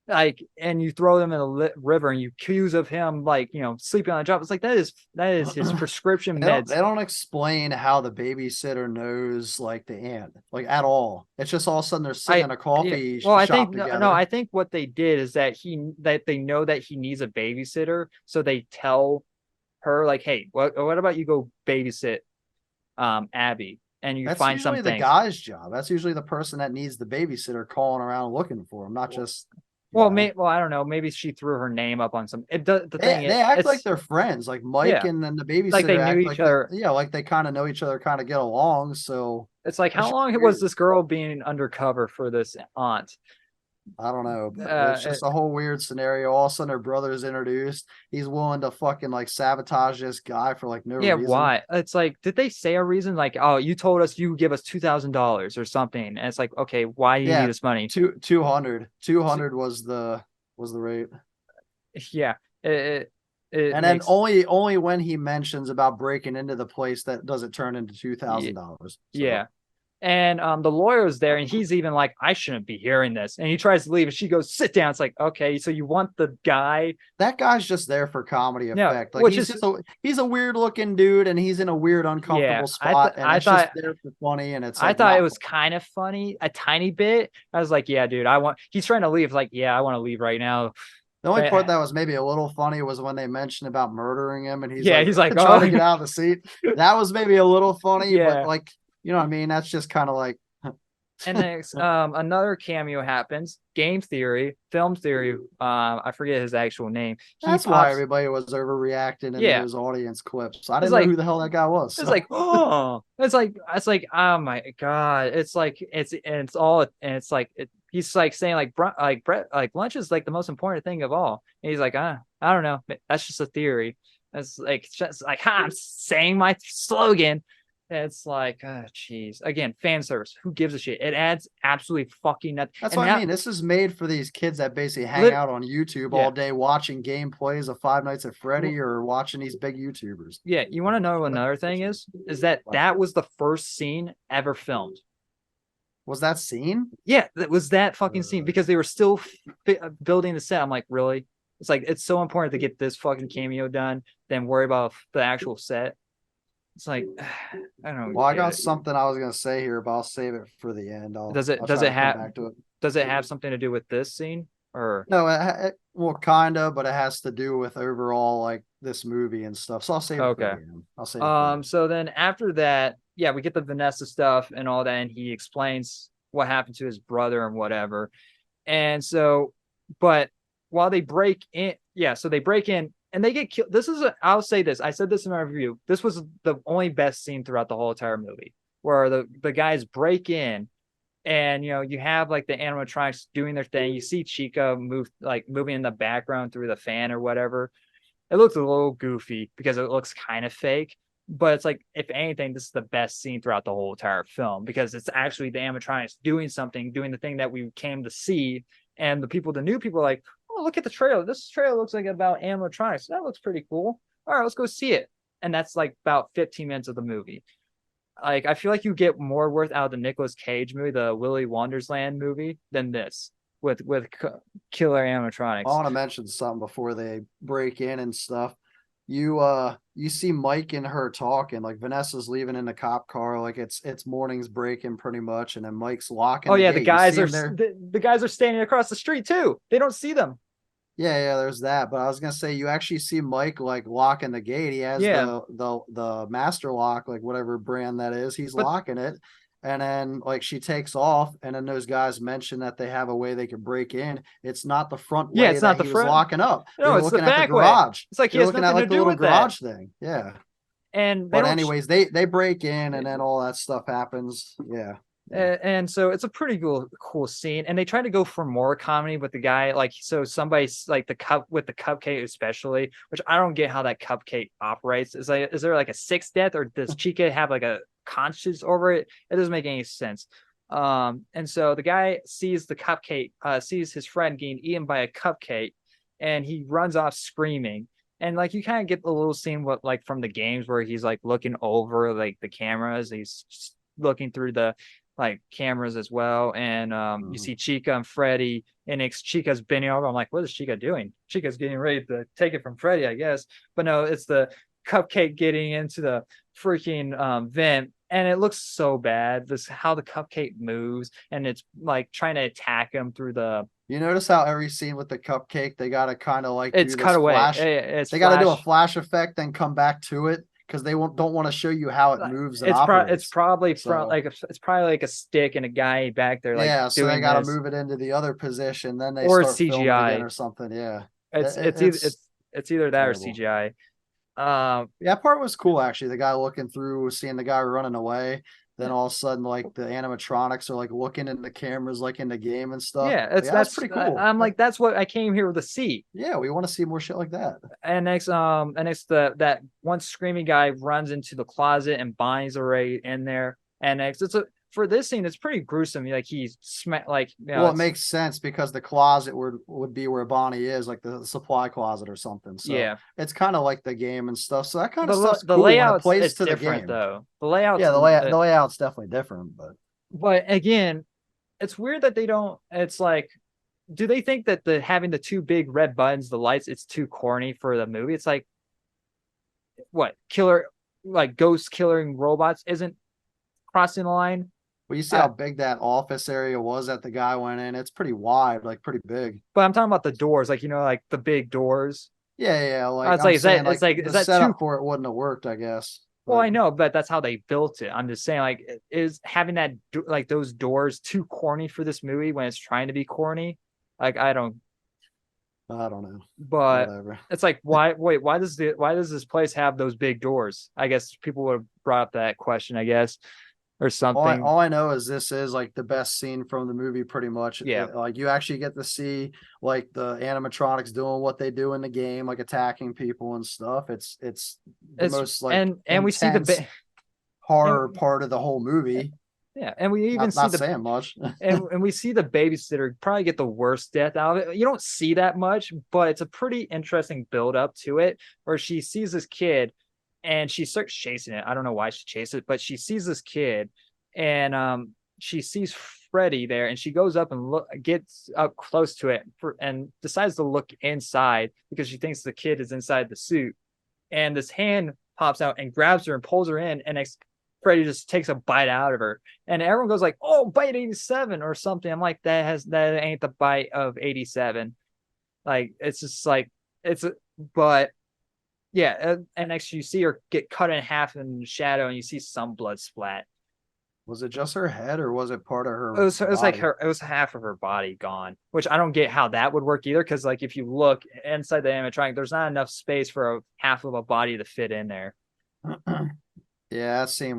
Like, and you throw them in the river and you accuse of him, like, sleeping on the job. It's like, that is his prescription They meds. don't explain how the babysitter knows like the aunt, like at all. It's just all of a sudden they're sitting in a Yeah, coffee well, I shop think no, together. I think what they did is that they know that he needs a babysitter, so they tell her like, hey, what about you go babysit Abby, and you That's find some usually the things. guy's job. That's usually the person that needs the babysitter calling around looking for him, not just, Well, I don't know. Maybe she threw her name up on some. The thing they is, act like it's they're friends. Like Mike yeah, and then the like they babysitter knew act each like that. other. Yeah, like they kind of know each other, kind of get along. So It's like, that's how just long was weird. this girl being undercover for this aunt? I don't know, but it's Uh, just a whole weird scenario. All of a sudden, her brother is introduced. He's willing to fucking like sabotage this guy for like no yeah, reason. why? It's like, did they say a reason? Like, oh, you told us you give us $2,000 or something, and it's like, okay, why do you need Yeah, this money? 200. T- 200 was the rate. Yeah, it And then makes only when he mentions about breaking into the place that does it turn into yeah, $2,000. So yeah. And the lawyer's there, and he's even like, I shouldn't be hearing this. And he tries to leave, and she goes, sit down. It's like, okay, so you want the guy? that guy's just there for comedy No, effect. Like which is he's a weird looking dude and he's in a weird yeah. uncomfortable spot and I it's just thought there for funny and it's I like thought it not was kind of funny, a tiny bit. I was like, yeah, dude, I want. He's trying to leave. Like, yeah, I want to leave right now. the only part But that was maybe a little funny was when they mentioned about murdering him and he's yeah, like he's like, trying oh, to get out of the seat. That was maybe a little funny, but yeah. like, you know what I mean? That's just kind of like And then another cameo happens. Game theory, film theory. I forget his actual name. He that's why pops. everybody was overreacting in Yeah, those audience clips. I it's didn't know like who the hell that guy was. it's So like oh, it's like oh my god. It's like it's all and it's like he's like saying like Brett like lunch is like the most important thing of all. And he's like I don't know. That's just a theory. It's like just like I'm saying my slogan. It's like, oh, jeez. Again, fan service. Who gives a shit? It adds absolutely fucking nothing. that's And what I now, mean. This is made for these kids that basically hang out on YouTube yeah. all day watching gameplays of Five Nights at Freddy or watching these big YouTubers. Yeah, you want to know another thing is that that was the first scene ever filmed. Was that scene? Yeah, that was that fucking scene because they were still building the set. I'm like, really? It's like it's so important to get this fucking cameo done than worry about the actual set. It's like I don't Well, I get got it. something I was gonna say here, but I'll save it for the end. I'll Does try it to come have back to it. something to do with this scene or No, well, kind of, but it has to do with overall like this movie and stuff. So I'll save it for the okay? end. I'll save it for the end. So then after that, yeah, we get the Vanessa stuff and all that, and he explains what happened to his brother and whatever. And so, but while they break in, yeah, so they break in and they get killed. This is, I'll say this. I said this in my review. This was the only best scene throughout the whole entire movie, where the guys break in, and you have like the animatronics doing their thing. You see Chica moving in the background through the fan or whatever. It looks a little goofy because it looks kind of fake. But it's like, if anything, this is the best scene throughout the whole entire film because it's actually the animatronics doing something, doing the thing that we came to see. And the new people are like, oh, look at the trailer. This trailer looks like about animatronics. That looks pretty cool. All right, let's go see it. And that's like about 15 minutes of the movie. Like, I feel like you get more worth out of the Nicolas Cage movie, the Willy Wonderland movie, than this with killer I animatronics. want to mention something before they break in and stuff. You see Mike and her talking, like Vanessa's leaving in the cop car, like it's morning's breaking pretty much, and then Mike's locking Oh the yeah, gate. You see him there? the guys are standing across the street too. They don't see them. Yeah, there's that. But I was gonna say you actually see Mike like locking the gate. He has Yeah, the master lock, like whatever brand that is. He's but locking it. And then like she takes off, and then those guys mention that they have a way they can break in. It's not the front yeah, way it's not that the he was front. locking up. They No, were it's the looking at the back way. garage. It's like he They're has looking at nothing to like the do little with that. garage thing. Yeah. And they But don't. anyways, they break in and then all that stuff happens. Yeah. Yeah. And so it's a pretty cool scene. And they try to go for more comedy with the guy, like so somebody's like the cup with the cupcake, especially, which I don't get how that cupcake operates. Is there like a sixth death, or does Chica have like a conscience over it? It doesn't make any sense. And so the guy sees the cupcake, sees his friend getting eaten by a cupcake, and he runs off screaming. And like you kind of get the little scene what like from the games where he's like looking over like the cameras, he's looking through the like cameras as well. And you Mhm. see Chica and Freddy, and Chica's bending over. I'm like, what is Chica doing? Chica's getting ready to take it from Freddy, I guess. But no, it's the cupcake getting into the freaking vent. And it looks so bad. This how the cupcake moves, and it's like trying to attack him through the. You notice how every scene with the cupcake, they gotta kind of like It's do cut this away. flash. It's They got to do a flash. flash effect, then come back to it because they don't want to show you how it moves and It's operates. probably from So it's probably like a stick and a guy back there like yeah, so they doing got to this, move it into the other position, then they or it's start filming again CGI. or something. Yeah, It's either it's it's either that or terrible. CGI. Yeah, that part was cool actually. The guy looking through, seeing the guy running away. then all of a sudden like the animatronics are like looking in the cameras like in the game and stuff. Yeah, Like, it's that's pretty cool. I'm like, that's what I came here to see. Yeah, we want to see more shit like that. And next the that one screaming guy runs into the closet and Bonnie's already in there. And next it's a for this scene, it's pretty gruesome. Like he's like Well, it makes sense because the closet would be where Bonnie is, like the supply closet or something. So yeah. it's kind of like the game and stuff. So that kind of stuff's The cool when it layout's plays it's to the different game. though. The layout's Yeah, the layout's definitely different, but again, it's weird that they don't. It's like, do they think that the having the two big red buttons, the lights, it's too corny for the movie? It's like, what killer, like ghost killing robots isn't crossing the line. well, you see how big that office area was that the guy went in. It's pretty wide, like pretty big. But I'm talking about the doors, like like the big doors. Yeah, like It's I'm like saying, it's like like the is that too? setup for it wouldn't have worked, I guess. Well, But I know, but that's how they built it. I'm just saying, like, is having that like those doors too corny for this movie when it's trying to be corny? Like, I don't. I don't know. But Whatever. it's like, why? Wait, why does this place have those big doors? I guess people would have brought up that question, I guess, or something. All I know is this is like the best scene from the movie, pretty much. Yeah. Like you actually get to see like the animatronics doing what they do in the game, like attacking people and stuff. It's the most like and we see the horror part of the whole movie. Yeah, and we even see not saying much. and we see the babysitter probably get the worst death out of it. You don't see that much, but it's a pretty interesting build up to it where she sees this kid and she starts chasing it. I don't know why she chases it, but she sees this kid and she sees Freddy there and she goes up and gets up close to it and decides to look inside because she thinks the kid is inside the suit. And this hand pops out and grabs her and pulls her in and Freddy just takes a bite out of her, and everyone goes like, "Oh, bite 87" or something. I'm like, that ain't the bite of 87. Like it's just like but yeah. And next you see her get cut in half in shadow, and you see some blood splat. Was it just her head, or was it part of her? It was like it was half of her body gone, which I don't get how that would work either. Because like if you look inside the animatronic, there's not enough space for half of a body to fit in there. Yeah, that scene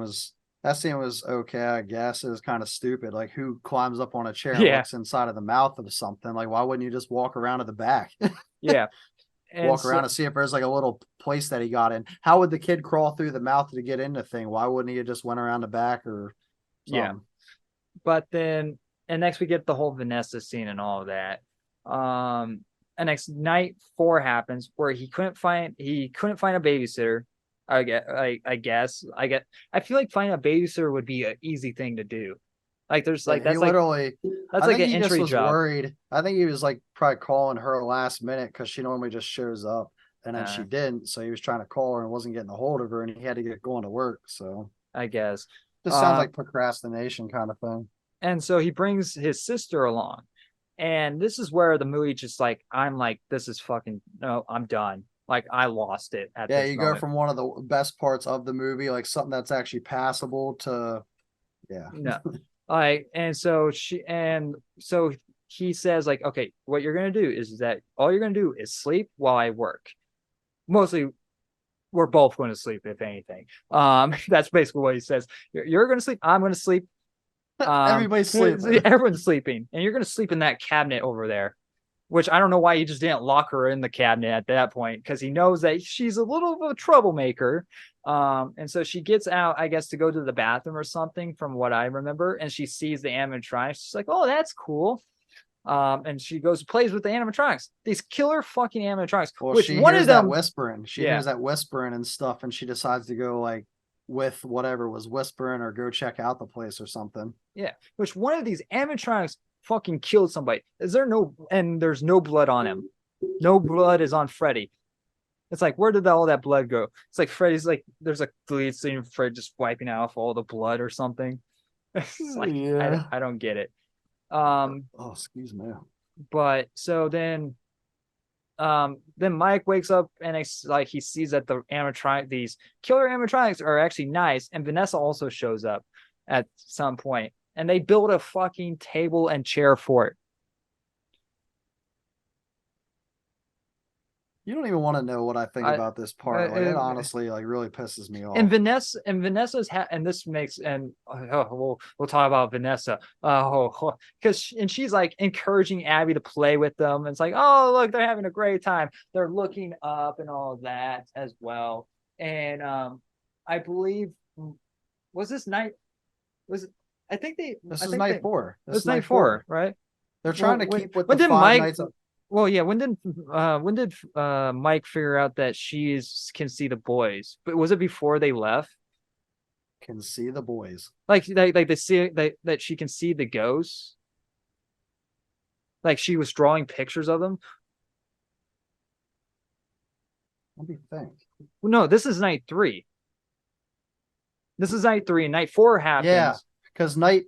was okay, I guess. It was kind of stupid. Like who climbs up on a chair and Yeah. looks inside of the mouth of something? Like why wouldn't you just walk around to the back? Yeah. Walk around and see if there's like a little place that he got in. How would the kid crawl through the mouth to get in the thing? Why wouldn't he have just went around the back or something? Yeah. But then and next we get the whole Vanessa scene and all of that. And next night 4 happens where he couldn't find a babysitter. I guess I feel like finding a babysitter would be an easy thing to do. Like there's like that's like that's like an entry job. Worried. I think he was like probably calling her last minute because she normally just shows up, and then she didn't. So he was trying to call her and wasn't getting a hold of her, and he had to get going to work. So I guess just sounds like procrastination kind of thing. And so he brings his sister along, and this is where the movie just like I'm like this is fucking no, I'm done. Like I lost it at yeah, this you moment. go from one of the best parts of the movie, like something that's actually passable, to no. Like and so he says like, okay, what you're gonna do is that all you're gonna do is sleep while I work. Mostly we're both going to sleep, if anything. That's basically what he says. You're gonna sleep, I'm gonna sleep. Everybody's sleeping. Everyone's sleeping, and you're gonna sleep in that cabinet over there. Which I don't know why he just didn't lock her in the cabinet at that point, because he knows that she's a little of a troublemaker. And so she gets out, I guess, to go to the bathroom or something, from what I remember, and she sees the animatronics. She's like, "Oh, that's cool." And she goes plays with the animatronics. These killer fucking animatronics. Well, which she one hears of them that whispering. She hears that whispering and stuff, and she decides to go like with whatever was whispering or go check out the place or something. Yeah, which one of these animatronics fucking killed somebody? Is there no and there's no blood on him? No blood is on Freddy. It's like, where did all that blood go? It's like Freddy's like there's a deleted scene of Fred just wiping out all the blood or something. It's like I don't get it. Oh, excuse me. But so then Mike wakes up and it's like he sees that these killer animatronics are actually nice, and Vanessa also shows up at some point, and they build a fucking table and chair for it. You don't even want to know what I think I, about this uh, part. Like it uh, honestly like really pisses me and off. and this makes and we'll talk about Vanessa. Because and she's like encouraging Abby to play with them. And it's like, oh look, they're having a great time. They're looking up and all of that as well. And I believe was this night was I think they This I is think they night it four. This is was night night four, four. right? They're Well, trying to keep with when the did five Mike? nights of Well, yeah. When did Mike figure out that can see the boys? But was it before they left? can see the boys. Like they see that she can see the ghosts. Like she was drawing pictures of them. What do you think? Well, no, this is night three. This is night three, and night four Yeah, happens. because night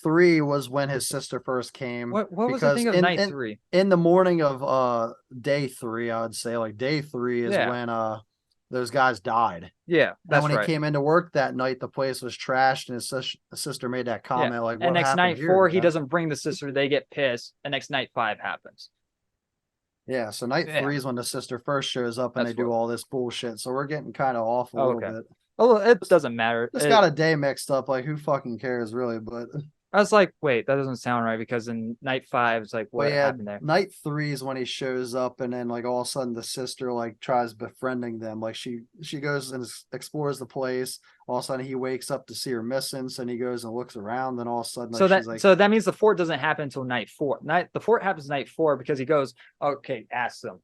three was when his sister first came. What was the Because thing of night three? in the morning of day three, I would say like day three is Yeah, when those guys died. yeah, And that's when he right. came into work that night, the place was trashed, and his sister made that Yeah, comment like, and "What next happened night here, four, he Dad?" doesn't bring the sister. They get pissed, and next night five happens. Yeah, so night Yeah, three is when the sister first shows up and that's they do what. all this bullshit. So we're getting kind of off a Oh, little okay. bit. Oh, it Just, doesn't matter. just got a day mixed up. Like who fucking cares, really? I was like, wait, that doesn't sound right because in night five, it's like, But what yeah, happened there? night three is when he shows up, and then like all of a sudden the sister like tries befriending them. Like she goes and explores the place. All of a sudden he wakes up to see her missing, so then he goes and looks around. Then all of a sudden like she's like, So that means the fort doesn't happen until night four. The fort happens night four because he goes, okay, ask them.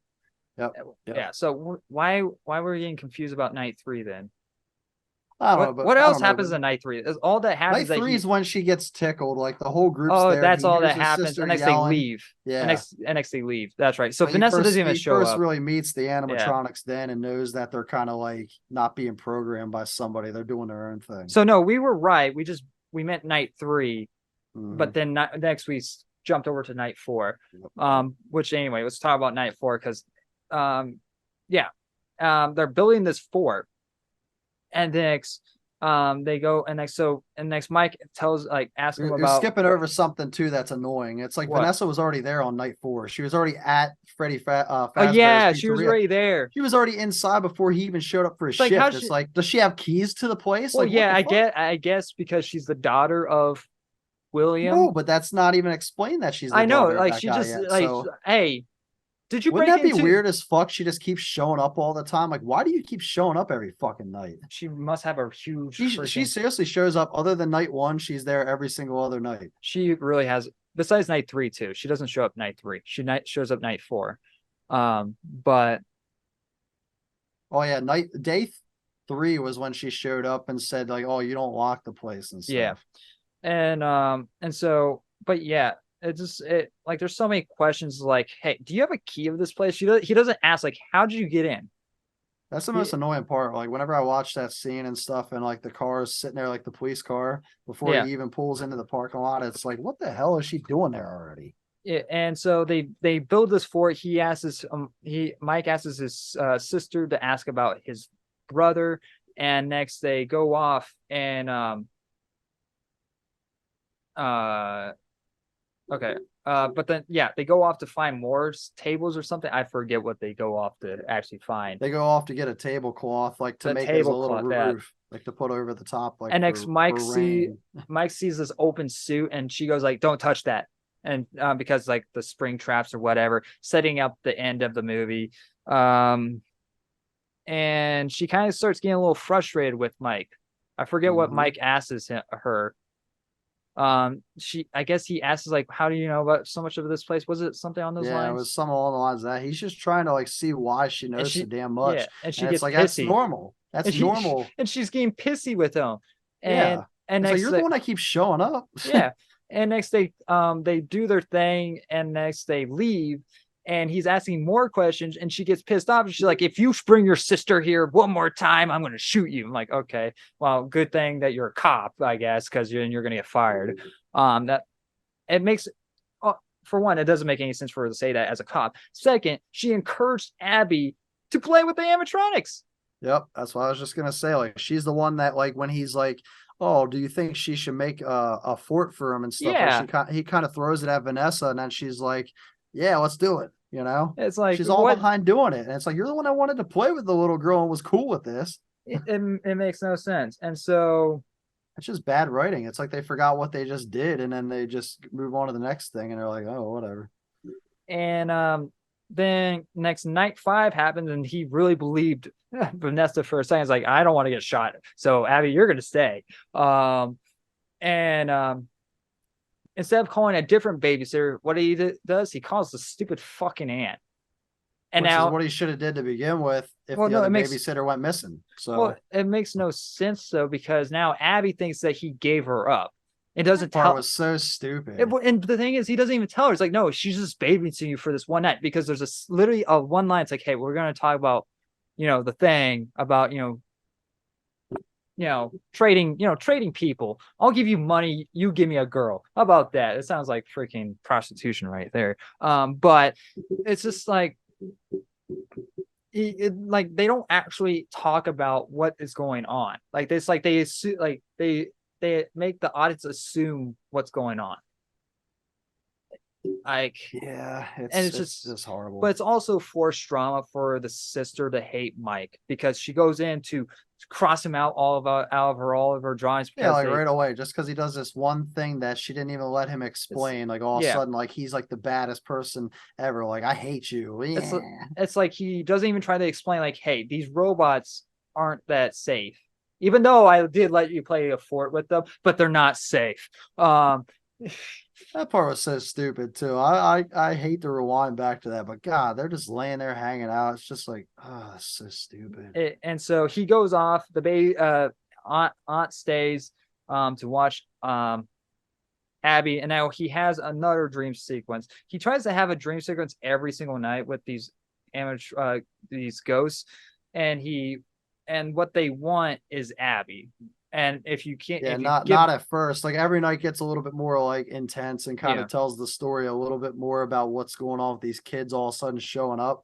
"Yep, yep." Yeah. So why were we getting confused about night three then? I don't know, but What I else don't know. But happens in night three? Is all that happens night that three he is when she gets tickled. Like the whole group's oh there, and that's he all hears that his happens, sister and next they yelling. leave. Yeah. And next they leave. That's right. So But Vanessa doesn't even he show first up. really meets the Yeah. animatronics then and knows that they're kind of like not being programmed by somebody. They're doing their own thing. So no, we were right. We meant night three, Mhm. but then next we jumped over to night four. Which anyway, let's talk about night four because, yeah, they're building this fort, and next, they go and next Mike asks him You're about skipping over something too that's annoying. It's like what. Vanessa was already there on night four. She was already at Oh Fazbear's yeah, she was Pizzeria. already there. She was already inside before he even showed up for his It's like how shift. It's she. like, does she have keys to the place? Well, Like, what yeah, the fuck? I guess because she's the daughter of No, William. but that's not even explained that she's the I know, daughter of like that she guy just yet. like, So hey, did you wouldn't break that be into? weird as fuck? She just keeps showing up all the time. Like, why do you keep showing up every fucking night? She must have a huge She freaking. seriously shows up. Other than night one, she's there every single other night. She really has. Besides night three too, she doesn't show up night three. Shows up night four. But Oh yeah, day three was when she showed up and said like, "Oh, you don't lock the place and yeah, stuff." and so, but yeah, it like there's so many questions like, hey, do you have a key of this place? He doesn't ask like, how did you get in? That's the He, most annoying part. Like whenever I watch that scene and stuff, and like the car is sitting there, like the police car, before yeah, he even pulls into the parking lot, it's like, what the hell is she doing there already? yeah, and so they build this fort. Mike asks his sister to ask about his brother, and next they go off and uh okay. But then yeah, they go off to find more tables or something. I forget what they go off to actually find. They go off to get a tablecloth, like to The make as a little tablecloth that. roof, like to put over the top, like And next for rain. Mike sees this open suit and she goes like, "Don't touch that." And because like the spring traps or whatever, setting up the end of the movie. And she kind of starts getting a little frustrated with Mike. I forget what Mm-hmm. Mike asks her. I guess he asks like, how do you know about so much of this place? Was it something on those Yeah, it lines? was some along the lines of that. He's just trying to like see why she And knows so she damn yeah, much. and she And it's gets like that's pissy. normal. That's And she normal. and she's getting pissy with him. Yeah. And It's like next you're the one that keeps showing up. yeah. And next they do their thing and next they leave and he's asking more questions and she gets pissed off and she's like, if you bring your sister here one more time, I'm gonna shoot you. I'm like, okay, well, good thing that you're a cop, I guess, because you're gonna get fired. That it makes for one, it doesn't make any sense for her to say that as a cop. Second, she encouraged Abby to play with the animatronics. Yep, that's what I was just gonna say. Like she's the one that like when he's like, "Oh, do you think she should make a fort for him and stuff?" Like Yeah, he kind of throws it at Vanessa, and then she's like, "Yeah, let's do it." you know? It's like She's all what behind doing it. And it's like, you're the one that wanted to play with the little girl and was cool with this. it makes no sense. And so It's just bad writing. It's like they forgot what they just did and then they just move on to the next thing and they're like, oh, whatever. and then next night 5 happens and he really believed Vanessa for a second. It's like, I don't want to get shot. So Abby, you're gonna stay. And instead of calling a different babysitter, what he does, he calls the stupid fucking aunt. And Which now, is what he should have did to begin with if well, the no, other it makes babysitter went missing. So well, it makes no sense though, because now Abby thinks that he gave her up. It doesn't that part tell. was so stupid. And the thing is, he doesn't even tell her. It's like, no, she's just babysitting you for this one night, because there's literally a one line. It's like, hey, we're gonna talk about, the thing about, trading people. I'll give you money, you give me a girl. How about that? It sounds like freaking prostitution right there. But it's just like, like they don't actually talk about what is going on. Like this, like they assume, like they make the audience assume what's going on. Like, Yeah, and it's it's just horrible. but it's also forced drama for the sister to hate Mike, because she goes in to cross him out all of her drawings, Yeah, because like right away, just because he does this one thing that she didn't even let him explain, like all of a yeah, sudden, like he's like the baddest person ever. Like, I hate you. it's Yeah. it's like he doesn't even try to explain, like, hey, these robots aren't that safe. Even though I did let you play a fort with them, but they're not safe. That part was so stupid too. I hate to rewind back to that, but God, they're just laying there hanging out. It's just like, oh, it's so stupid. And so he goes off. The aunt stays to watch Abby, and now he has another dream sequence. He tries to have a dream sequence every single night with these amateur these ghosts, and what they want is Abby. And if you can't, Yeah, if you not give, not at first. Like every night gets a little bit more like intense and kind yeah, of tells the story a little bit more about what's going on with these kids all of a sudden showing up.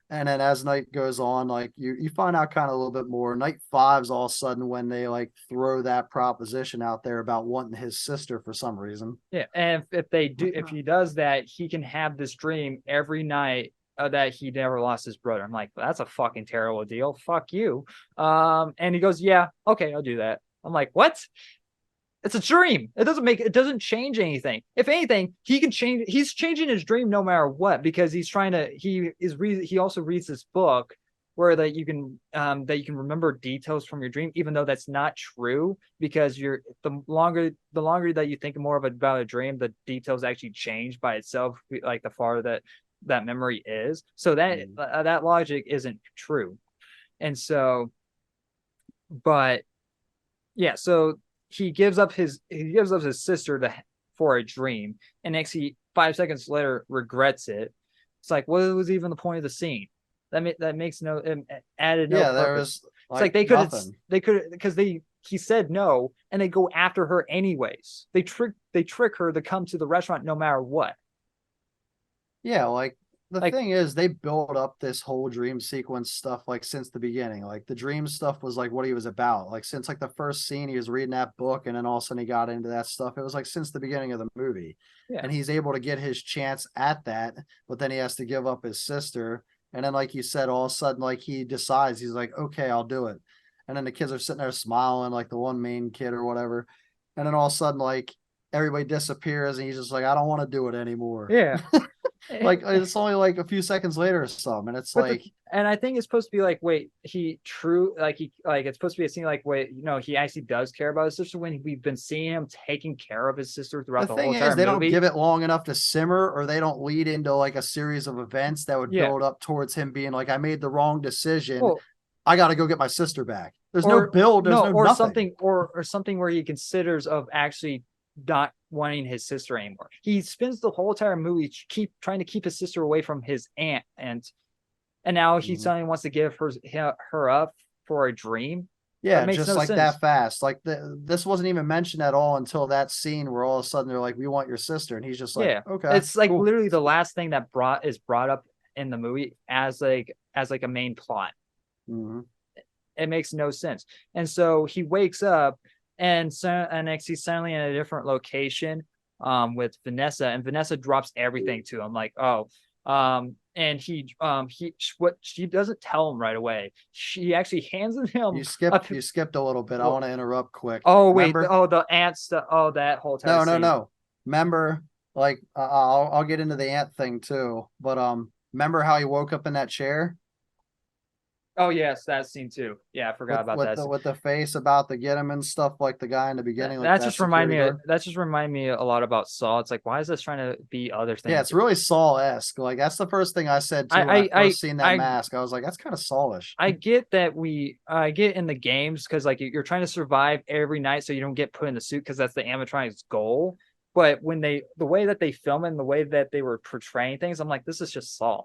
And then as night goes on, like you find out kind of a little bit more. Night five's all of a sudden when they like throw that proposition out there about wanting his sister for some reason. yeah, and if he does that, he can have this dream every night. That he never lost his brother. I'm like, that's a fucking terrible deal. Fuck you. And he goes, yeah, okay, I'll do that. I'm like, what? It's a dream. It doesn't change anything. If anything, he's changing his dream no matter what, because he also reads this book where that you can remember details from your dream, even though that's not true, because the longer that you think more about a dream, the details actually change by itself, like the farther that memory is. So that logic isn't true. And so, but yeah, so he gives up his sister for a dream, and next 5 seconds later regrets it. It's like, what was even the point of the scene? That makes no it added no Yeah, there purpose. was It's like like nothing. they could because he said no, and they go after her anyways. They trick her to come to the restaurant no matter what. Yeah, like the Like, thing is, they built up this whole dream sequence stuff like since the beginning. Like the dream stuff was like what he was about. Like since like the first scene, he was reading that book, and then all of a sudden he got into that stuff. It was like since the beginning of the movie, yeah, and he's able to get his chance at that, but then he has to give up his sister. And then, like you said, all of a sudden, like he decides he's like, okay, I'll do it. And then the kids are sitting there smiling, like the one main kid or whatever. And then all of a sudden, like everybody disappears, and he's just like, I don't want to do it anymore. yeah. Like it's only like a few seconds later or something, and it's But like, and I think it's supposed to be like, wait, it's supposed to be a scene like, wait, he actually does care about his sister, when we've been seeing him taking care of his sister the throughout the whole thing is, entire they don't movie. give it long enough to simmer, or they don't lead into like a series of events that would Yeah. build up towards him being like, I made the wrong decision. Well, I got to go get my sister back. There's no or build. There's no, no or nothing. something, or something where he considers of actually not wanting his sister anymore. He spends the whole entire movie trying to keep his sister away from his aunt, and now he suddenly wants to give her up for a dream. That Yeah, makes just no like sense. that fast. Like this wasn't even mentioned at all until that scene where all of a sudden they're like, "We want your sister," and he's just like, Yeah, "Okay, it's like cool." literally the last thing that is brought up in the movie as like a main plot. Mm-hmm. It makes no sense. And so he wakes up, and next he's suddenly in a different location with Vanessa, and Vanessa drops everything to him, like, oh, And what she doesn't tell him right away. She actually hands him a. You skipped a little bit. I want to interrupt quick. Oh wait, Remember? oh the ant stuff. Oh, that whole entire scene. No. Remember, like I'll get into the ant thing too, but remember how he woke up in that chair? Oh yes, that scene too. Yeah, I forgot about that. With the face about to get him and stuff like the guy in the beginning, like That that just remind security me. guard. That just remind me a lot about Saw. It's like, why is this trying to be other Yeah, things? it's really Saw-esque. Like that's the first thing I said too when I I I first seen that I mask. I was like, that's kind of Saw-ish. I get that I get in the games because like you're trying to survive every night so you don't get put in the suit because that's the animatronic's goal. But when the way that they film it and the way that they were portraying things, I'm like, this is just Saw.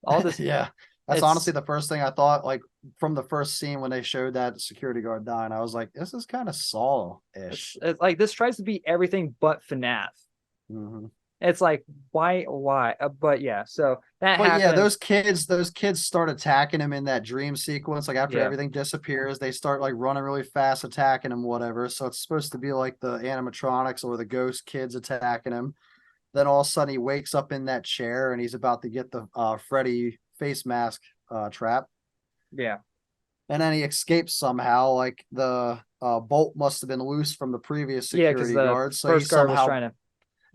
All this, Yeah. That's honestly it's the first thing I thought, like from the first scene when they showed that security guard dying. I was like, this is kind of Saw-ish. it's like this tries to be everything but FNAF. Hmm. It's like why? But yeah, so that But yeah, happens. those kids start attacking him in that dream sequence. Like after Yeah, everything disappears, they start like running really fast, attacking him, whatever. So it's supposed to be like the animatronics or the ghost kids attacking him. Then all of a sudden he wakes up in that chair and he's about to get the Freddy face mask trap. yeah, And then he escapes somehow. Like the bolt must have been loose from the previous yeah, because security the guard. So he first guard was somehow, trying to.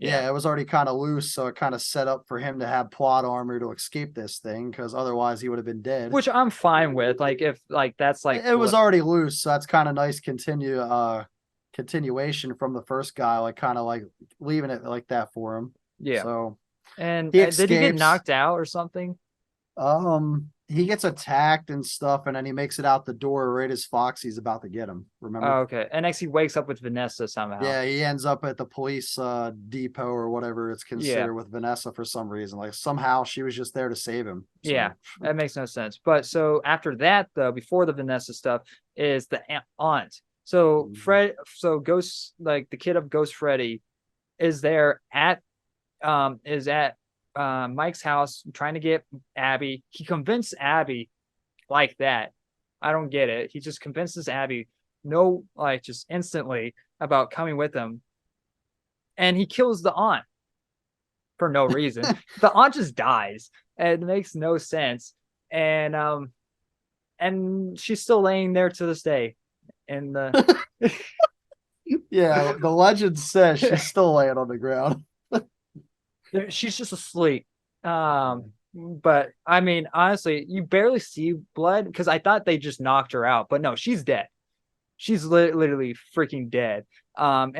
Yeah, yeah, it was already kind of loose. So it kind of set up for him to have plot armor to escape this thing because otherwise he would have been dead. which I'm fine with. Like if like that's like It was already loose. So that's kind of nice continuation from the first guy, like kind of like leaving it like that for him. yeah. So And he did he get escapes. knocked out or something? He gets attacked and stuff, and then he makes it out the door right as Foxy's about to get him. Oh, Remember? okay. And next he wakes up with Vanessa somehow. Yeah, he ends up at the police depot or whatever it's Yeah, considered with Vanessa for some reason. Like somehow she was just there to save him. yeah. So That makes no sense. But so after that, though, before the Vanessa stuff, is the aunt. So so Ghost, like the kid of Ghost Freddy, is there is at Mike's house trying to get Abby. He convinced Abby like that. I don't get it. He just convinces Abby, no, like just instantly about coming with him, and he kills the aunt for no reason. The aunt just dies. And it makes no sense. And she's still laying there to this day. And yeah, the legend says she's still laying on the ground. she's just asleep. But I mean, honestly, you barely see blood because I thought they just knocked her out, but no, she's dead. She's literally freaking dead. And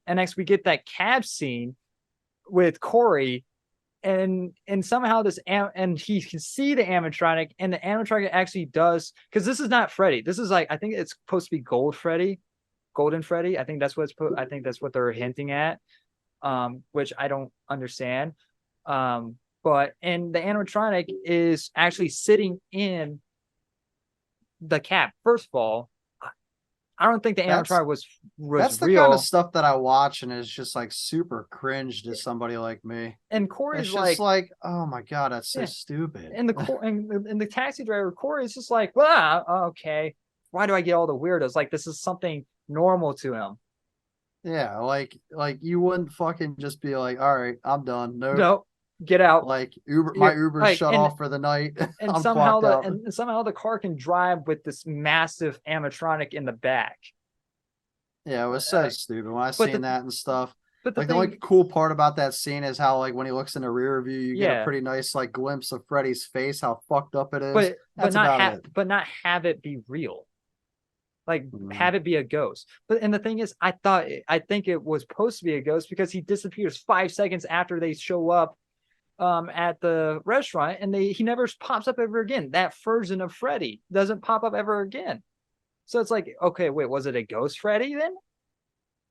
next we get that cab scene with Corey, and somehow and he can see the animatronic, and the animatronic actually does, because this is not Freddy. This is like, I think it's supposed to be Golden Freddy. I think that's I think that's what they're hinting at, which I don't understand. But and the animatronic is actually sitting in the cab. First of all, I don't think the That's animatronic was that's the kind of real. stuff that I watch and is just like super cringe to somebody like me. And It's Corey's just like, like, oh my god, that's so yeah. stupid. And the taxi driver Corey is just like, well, okay, why do I get all the weirdos? Like this is something normal to him. Yeah, like you wouldn't fucking just be like, all right, I'm done. Nope. No, get out. Like my You're Uber's like, shut off for the night. and I'm somehow clocked out. and somehow the car can drive with this massive animatronic in the back. Yeah, it was so stupid when I But seen that and stuff. but the Like the only thing, cool part about that scene is how like when he looks in the rear view, you get a yeah, pretty nice like glimpse of Freddy's face, how fucked up it is. but That's about it. not have it be real. Like Mhm. have it be a ghost. But and the thing is, I think it was supposed to be a ghost because he disappears 5 seconds after they show up at the restaurant, and he never pops up ever again. That version of Freddy doesn't pop up ever again. So it's like, okay, wait, was it a ghost Freddy then?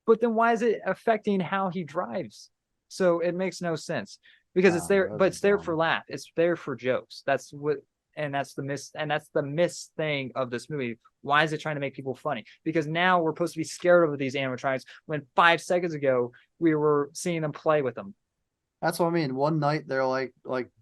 But then why is it affecting how he drives? So it makes no sense because it's Oh, there, that but was it's there for dumb. laugh. It's there for jokes. That's what, and that's the miss thing of this movie. Why is it trying to make people funny? Because now we're supposed to be scared of these animatronics when 5 seconds ago we were seeing them play with them. That's what I mean. One night they're like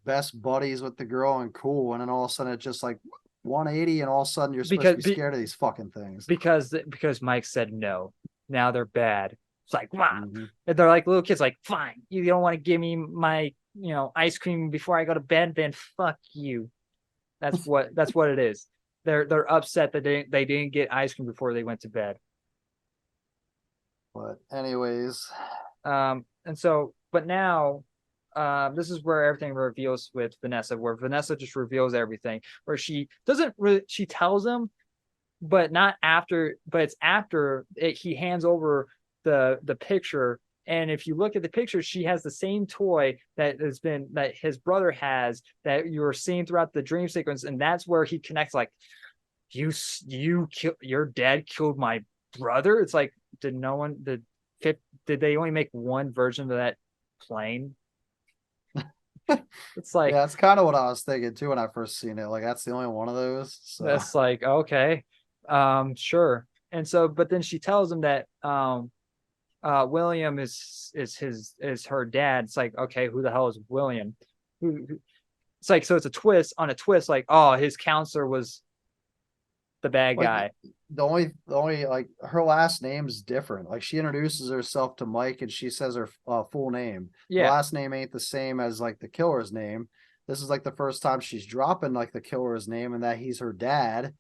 best buddies with the girl and cool, and then all of a sudden it's just like 180, and all of a sudden you're supposed to Because be scared of these fucking things. because Mike said no. Now they're bad. It's like, wow. Mhm. And they're like little kids, like, fine, you don't want to give me my ice cream before I go to bed, then fuck you. That's what it is. They're upset that they didn't get ice cream before they went to bed. But anyways, And so, but now, this is where everything reveals with Vanessa, where Vanessa just reveals everything, where she doesn't really, she tells him, but not after, but it's after he hands over the picture. And if you look at the picture, she has the same toy that his brother has that you were seeing throughout the dream sequence, and that's where he connects. Like, your dad killed my brother. It's like, did no one did they only make one version of that plane? It's like, yeah, that's kind of what I was thinking too when I first seen it. Like that's the only one of those. So that's like, okay, sure. And so, but then she tells him that William is her dad. It's like, okay, who the hell is William? It's like, so it's a twist on a twist. Like, oh, his counselor was the bad like guy. the only like her last name's different. Like she introduces herself to Mike and she says her full name. The Yeah, last name ain't the same as like the killer's name. This is like the first time she's dropping like the killer's name and that he's her dad.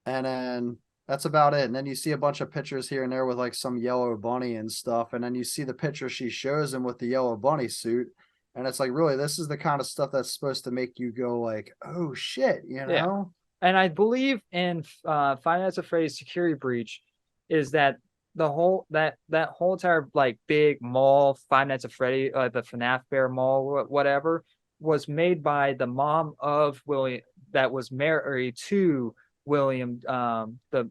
And then that's about it. And then you see a bunch of pictures here and there with like some yellow bunny and stuff. And then you see the picture she shows him with the yellow bunny suit. And it's like, really, this is the kind of stuff that's supposed to make you go like, oh shit, you yeah. know? And I believe in Five Nights at Freddy's Security Breach is that that whole entire like big mall, Five Nights at Freddy, the FNAF Bear Mall, whatever, was made by the mom of William that was married to William, the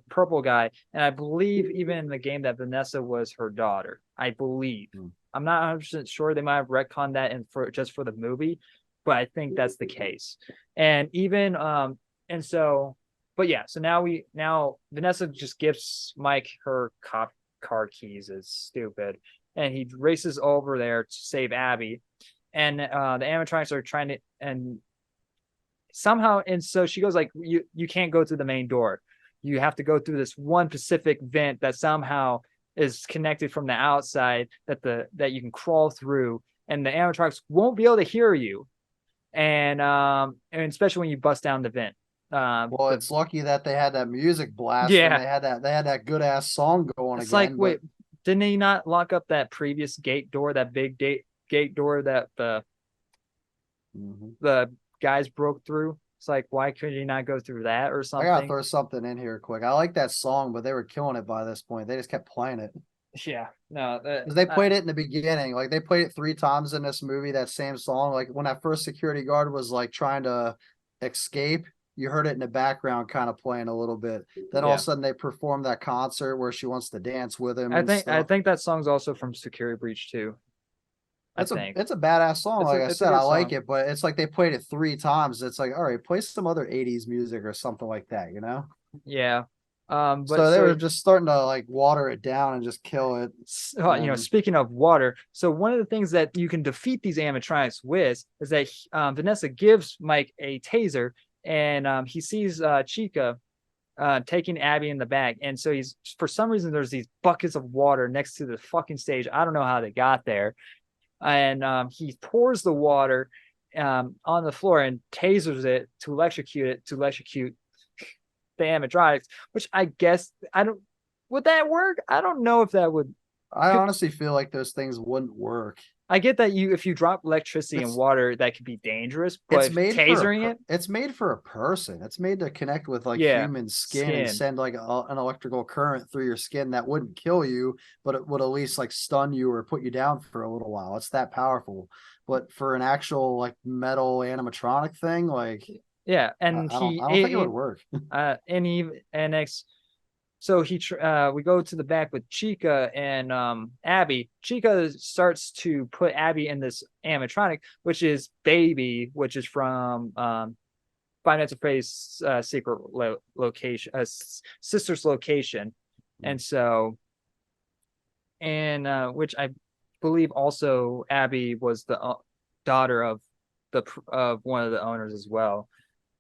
purple guy. And I believe even in the game that Vanessa was her daughter. I believe. I'm not 100% sure. They might have retconned that in for just for the movie, but I think that's the case. And even and so, but yeah, so now Vanessa just gives Mike her cop car keys. Is stupid, and he races over there to save Abby, and the animatronics are trying to, and somehow, and so she goes like, you can't go through the main door, you have to go through this one specific vent that somehow is connected from the outside that you can crawl through, and the animatronics won't be able to hear you, and especially when you bust down the vent. Well, it's lucky that they had that music blast and Yeah, they had that good ass song going it's like, again. But wait, didn't he not lock up that previous gate door, that big gate door that Mhm. the guys broke through? It's like, why could you not go through that or I gotta something? throw something in here quick. I like that song, but they were killing it by this point. They just kept playing it. Yeah, no, Because they played it in the beginning. Like they played it 3 times in this movie, that same song. Like when that first security guard was like trying to escape, you heard it in the background kind of playing a little bit. Then all of a yeah. sudden they performed that concert where she wants to dance with him I and think I stuff. think that song's also from Security Breach too. I It's a think it's a badass song. Like I it's a said, I good like song. it, but it's like they played it 3 times. It's like, all right, play some other 80s music or something like that, you know? Yeah. But So they so were just starting to like water it down and just kill it. And speaking of water, so one of the things that you can defeat these animatronics with is that Vanessa gives Mike a taser, and he sees Chica taking Abby in the bag, and so he's, for some reason, there's these buckets of water next to the fucking stage. I don't know how they got there, and he pours the water on the floor and tasers it to electrocute the animatronics, which I guess, I don't, would that work? I don't know if that would. I honestly feel like those things wouldn't work. I get that if you drop electricity in It's water, that could be dangerous, it's but made for tasering it, it's made for a person. It's made to connect with like yeah, human skin and skin. send like an electrical current through your skin that wouldn't kill you, but it would at least like stun you or put you down for a little while. It's that powerful. But for an actual like metal animatronic thing, like Yeah, I, and I don't I don't think it would work. and he and ex so we go to the back with Chica and Abby. Chica starts to put Abby in this animatronic, which is Baby, which is from Five Nights at Freddy's secret location, sister's location, and so, and which I believe also Abby was the daughter of one of the owners as well.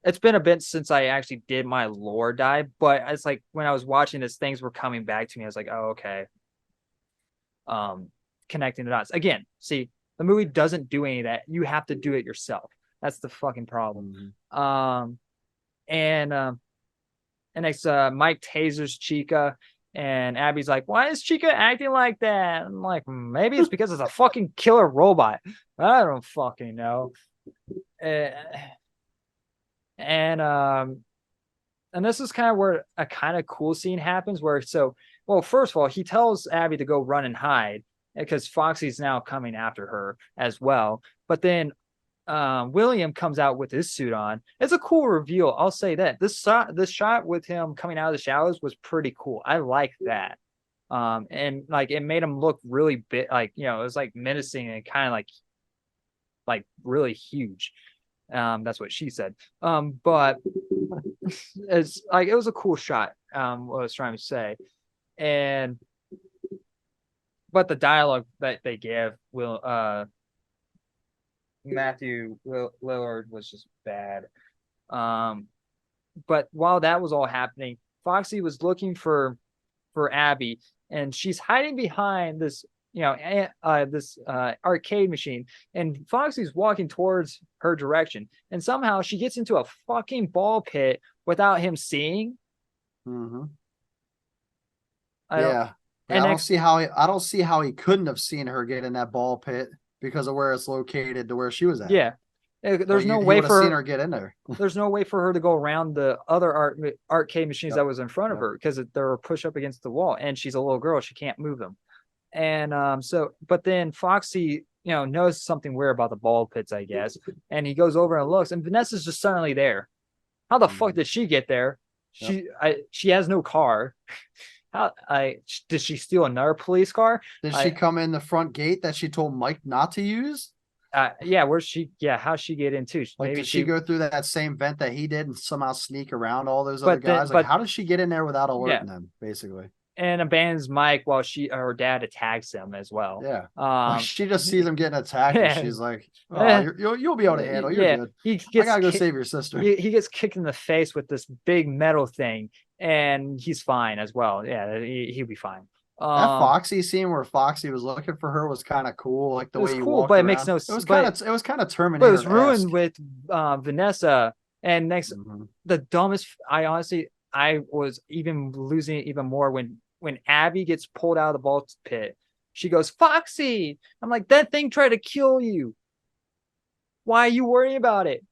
It's been a bit since I actually did my lore dive, but it's like when I was watching this, things were coming back to me. I was like, oh, okay. Um, Connecting the dots again. See, The movie doesn't do any of that. You have to do it yourself. That's the fucking problem. Mhm. Um, and next, Mike tasers Chica, and Abby's like, "Why is Chica acting like that?" I'm like, maybe it's because it's a fucking killer robot. I don't fucking know. Uh, and this is kind of where a kind of cool scene happens where well, first of all, he tells Abby to go run and hide because Foxy's now coming after her as well. But then William comes out with his suit on. It's a cool reveal. I'll say that this shot with him coming out of the shadows was pretty cool. I like that. And like it made him look really big, like it was like menacing and kind of like really huge. That's what she said. But it's like it was a cool shot. What I was trying to say, and but the dialogue that they give Matthew Lillard was just bad. But while that was all happening, Foxy was looking for Abby, and she's hiding behind this arcade machine, and Foxy's walking towards her direction, and somehow she gets into a fucking ball pit without him seeing. Mm-hmm. I don't, Yeah. and I don't see how I don't see how he couldn't have seen her get in that ball pit because of where it's located to where she was at. yeah, there's Like, no he way would have for seen her. her get in there. There's no way for her to go around the other arcade machines Yep. that was in front of Yep. her because they're pushed up against the wall, and she's a little girl; she can't move them. And but then Foxy, knows something weird about the ball pits, I guess, and he goes over and looks, and Vanessa's just suddenly there. How the fuck did she get there? Yep. She has no car. How did she steal another police car? Did she come in the front gate that she told Mike not to use? Yeah, where's she? Yeah, how'd she get in too? Like, Maybe did she go through that same vent that he did and somehow sneak around all those other but then, guys? Like, how does she get in there without yeah, alerting them, basically? and abandons Mike while her dad attacks him as well. Yeah. Like, she just sees him getting attacked and she's like, "Oh, you'll be able to handle. You're good. I gotta go save your sister." He gets kicked in the face with this big metal thing, and he's fine as well. Yeah, he'll be fine. That Foxy scene where Foxy was looking for her was kind of cool, like the way he cool, walked but it around. makes no It was kind of Terminator. But it was ruined with Vanessa. And next, the dumbest. I was even losing it even more when Abby gets pulled out of the ball pit. She goes, "Foxy!" I'm like, that thing tried to kill you. Why are you worrying about it?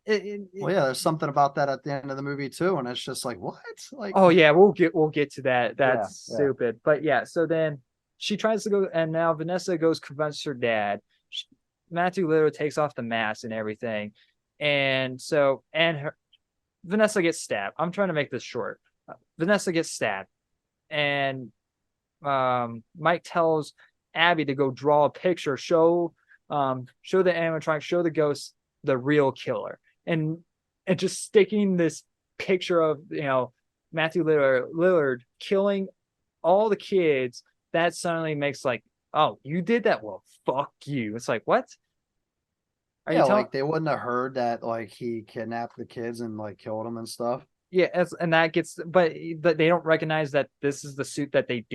Well, yeah, there's something about that at the end of the movie too, and it's just like, what? Like, oh yeah, we'll get to that. That's yeah. stupid. But yeah, so then she tries to go, and now Vanessa goes convince her dad. Matthew literally takes off the mask and everything, and Vanessa gets stabbed. I'm trying to make this short. Vanessa gets stabbed, and Mike tells Abby to go draw a picture, show the animatronic, show the ghost the real killer, and just sticking this picture of Matthew Lillard killing all the kids. That suddenly makes like, oh, you did that? Well, fuck you. It's like, what? Like they wouldn't have heard that like he kidnapped the kids and like killed them and stuff. Yeah, and that gets, but they don't recognize that this is the suit that he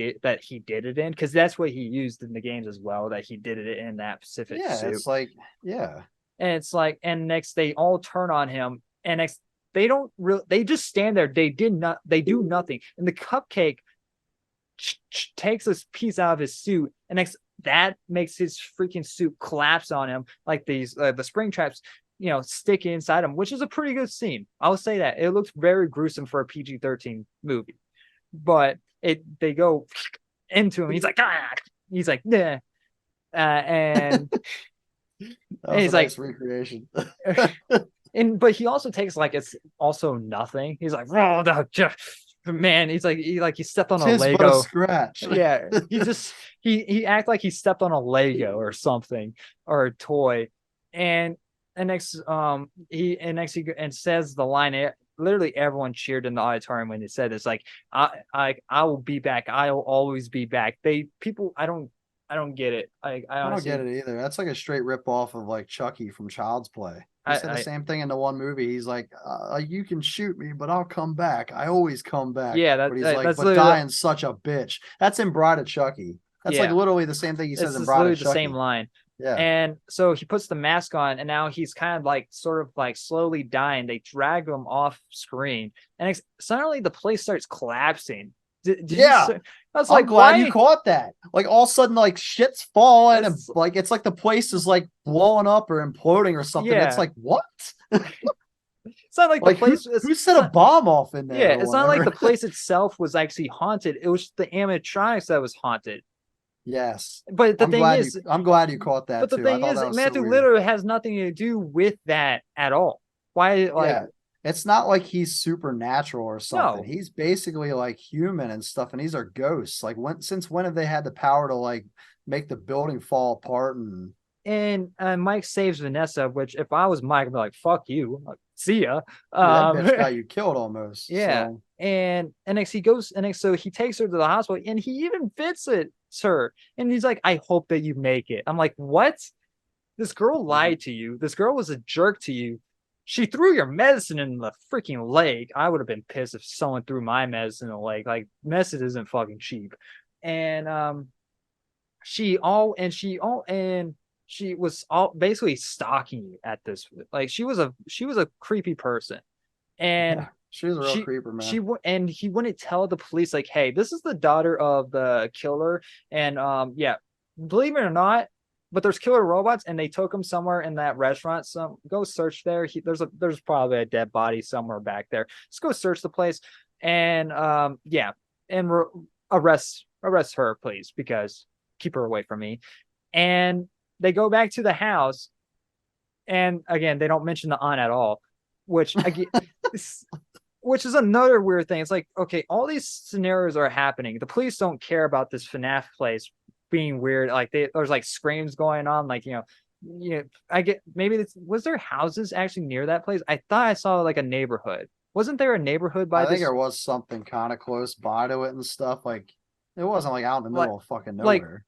did it in, because that's what he used in the games as well. That he did it in that specific suit. It's like, yeah, and it's like, and next they all turn on him, and next they just stand there. They do nothing, and the cupcake takes this piece out of his suit, and next that makes his freaking suit collapse on him, like these the spring traps stick inside him, which is a pretty good scene. I'll say that. It looks very gruesome for a PG-13 movie, but they go into him. He's like, ah! He's like, nah. And he's like, recreation. But he also takes like it's also nothing. He's like, oh, man, he's like he stepped on a Lego. But a scratch. Yeah, he act like he stepped on a Lego or something, or a toy, and next he says the line. Literally everyone cheered in the auditorium when he said this. Like, I will be back. I'll always be back. I don't get it. I honestly don't get it either. That's like a straight rip off of like Chucky from Child's Play. He said the same thing in the one movie. He's like, you can shoot me, but I'll come back. I always come back. Yeah, but he's like, but dying's such a bitch. That's in Bride of Chucky. That's like literally the same thing he says in Bride of Chucky. The same line. Yeah. And so he puts the mask on, and now he's kind of like sort of like slowly dying. They drag him off screen, and suddenly the place starts collapsing. Did you Yeah. say? I was I'm like, glad you why? caught that. Like all of a sudden, like shit's falling and It's like it's like the place is like blowing up or imploding or something. It's yeah. like what? It's not like the Like place is. who set a bomb off in there Yeah, or it's not like whatever? the place itself was actually haunted. It was the animatronics that was haunted. Yes. But the thing is, I'm glad you caught that too. I thought that was so Matthew weird. literally has nothing to do with that at all. Why, like, Yeah. It's not like he's supernatural or something. no. He's basically like human and stuff, and these are ghosts. Like since when have they had the power to like make the building fall apart and And Mike saves Vanessa, which if I was Mike, I'd be like, fuck you. See ya. dude, that Um, bitch got you killed almost. yeah. So And next he goes, and next, so he takes her to the hospital and he even visits her. And he's like, I hope that you make it. I'm like, what? This girl mhm. lied to you. This girl was a jerk to you. She threw your medicine in the freaking leg. I would have been pissed if someone threw my medicine in the leg. Like, medicine isn't fucking cheap. And she was all basically stalking you at this. Like, she was a creepy person. And Yeah, she was a real she creeper, she man. and he wouldn't tell the police, like, hey, this is the daughter of the killer. And yeah, believe it or not, but there's killer robots, and they took him somewhere in that restaurant. So go search there. There's probably a dead body somewhere back there. Just go search the place. And yeah, and arrest her, please, because keep her away from me. And they go back to the house, and again, they don't mention the aunt at all, which again, which is another weird thing. It's like, okay, all these scenarios are happening. The police don't care about this FNAF place being weird. Like, there's like screams going on. Like, I get, maybe was there houses actually near that place? I thought I saw like a neighborhood. Wasn't there a neighborhood by I think this? there was something kind of close by to it and stuff. Like it wasn't like out in the Like, middle of fucking like nowhere.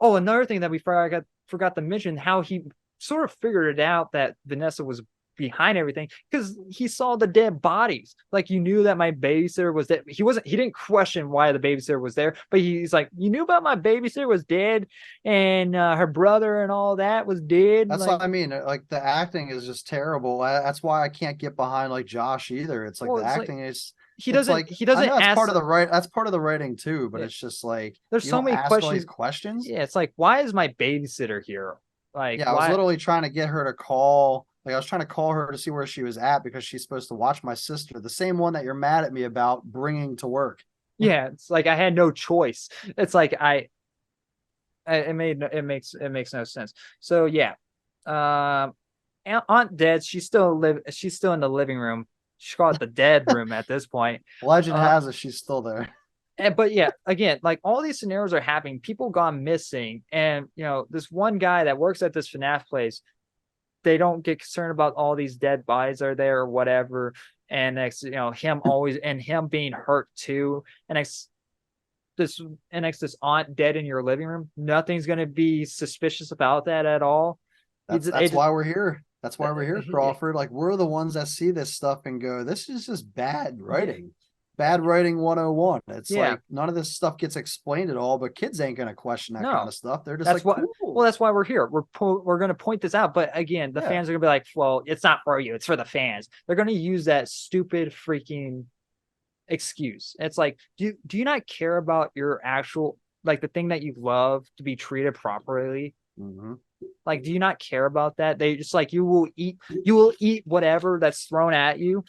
oh, another thing that we forgot to mention, how he sort of figured it out that Vanessa was behind everything, because he saw the dead bodies. Like, you knew that my babysitter was dead. He didn't question why the babysitter was there, but he's like, you knew about my babysitter was dead, and her brother and all that was dead. That's Like, what I mean. Like the acting is just terrible. That's why I can't get behind like Josh either. It's like well, the it's like acting is. he It's doesn't like he I doesn't know that's ask. part of the right. That's part of the writing too. But Yeah, it's just like there's you so don't many ask all these questions. questions. Yeah, it's like, why is my babysitter here? Like, Yeah, I was why? literally trying to get her to call. Like I was trying to call her to see where she was at because she's supposed to watch my sister, the same one that you're mad at me about bringing to work. Yeah, it's like I had no choice. It's like it makes no sense. So yeah, um, Aunt Dead, she's still in the living room. She call it the dead room at this point. Legend Uh, has it she's still there. but yeah, again, like, all these scenarios are happening. People gone missing, and this one guy that works at this FNAF place, they don't get concerned about all these dead bodies are there or whatever. And next, him being hurt too. And this this aunt dead in your living room, nothing's gonna be suspicious about that at all. That's why we're here. That's why we're here, Yeah, Crawford. Like we're the ones that see this stuff and go, this is just bad yeah, writing. Bad writing 101. It's yeah. like none of this stuff gets explained at all, but kids ain't gonna question that kind No, of stuff. They're just that's like, what. Well, cool. that's why we're here. We're going to point this out. But again, the Yeah. fans are going to be like, "Well, it's not for you. It's for the fans." They're going to use that stupid freaking excuse. It's like, do you not care about your actual, like, the thing that you love to be treated properly? Mm-hmm. Like, do you not care about that? They just like, you will eat whatever that's thrown at you.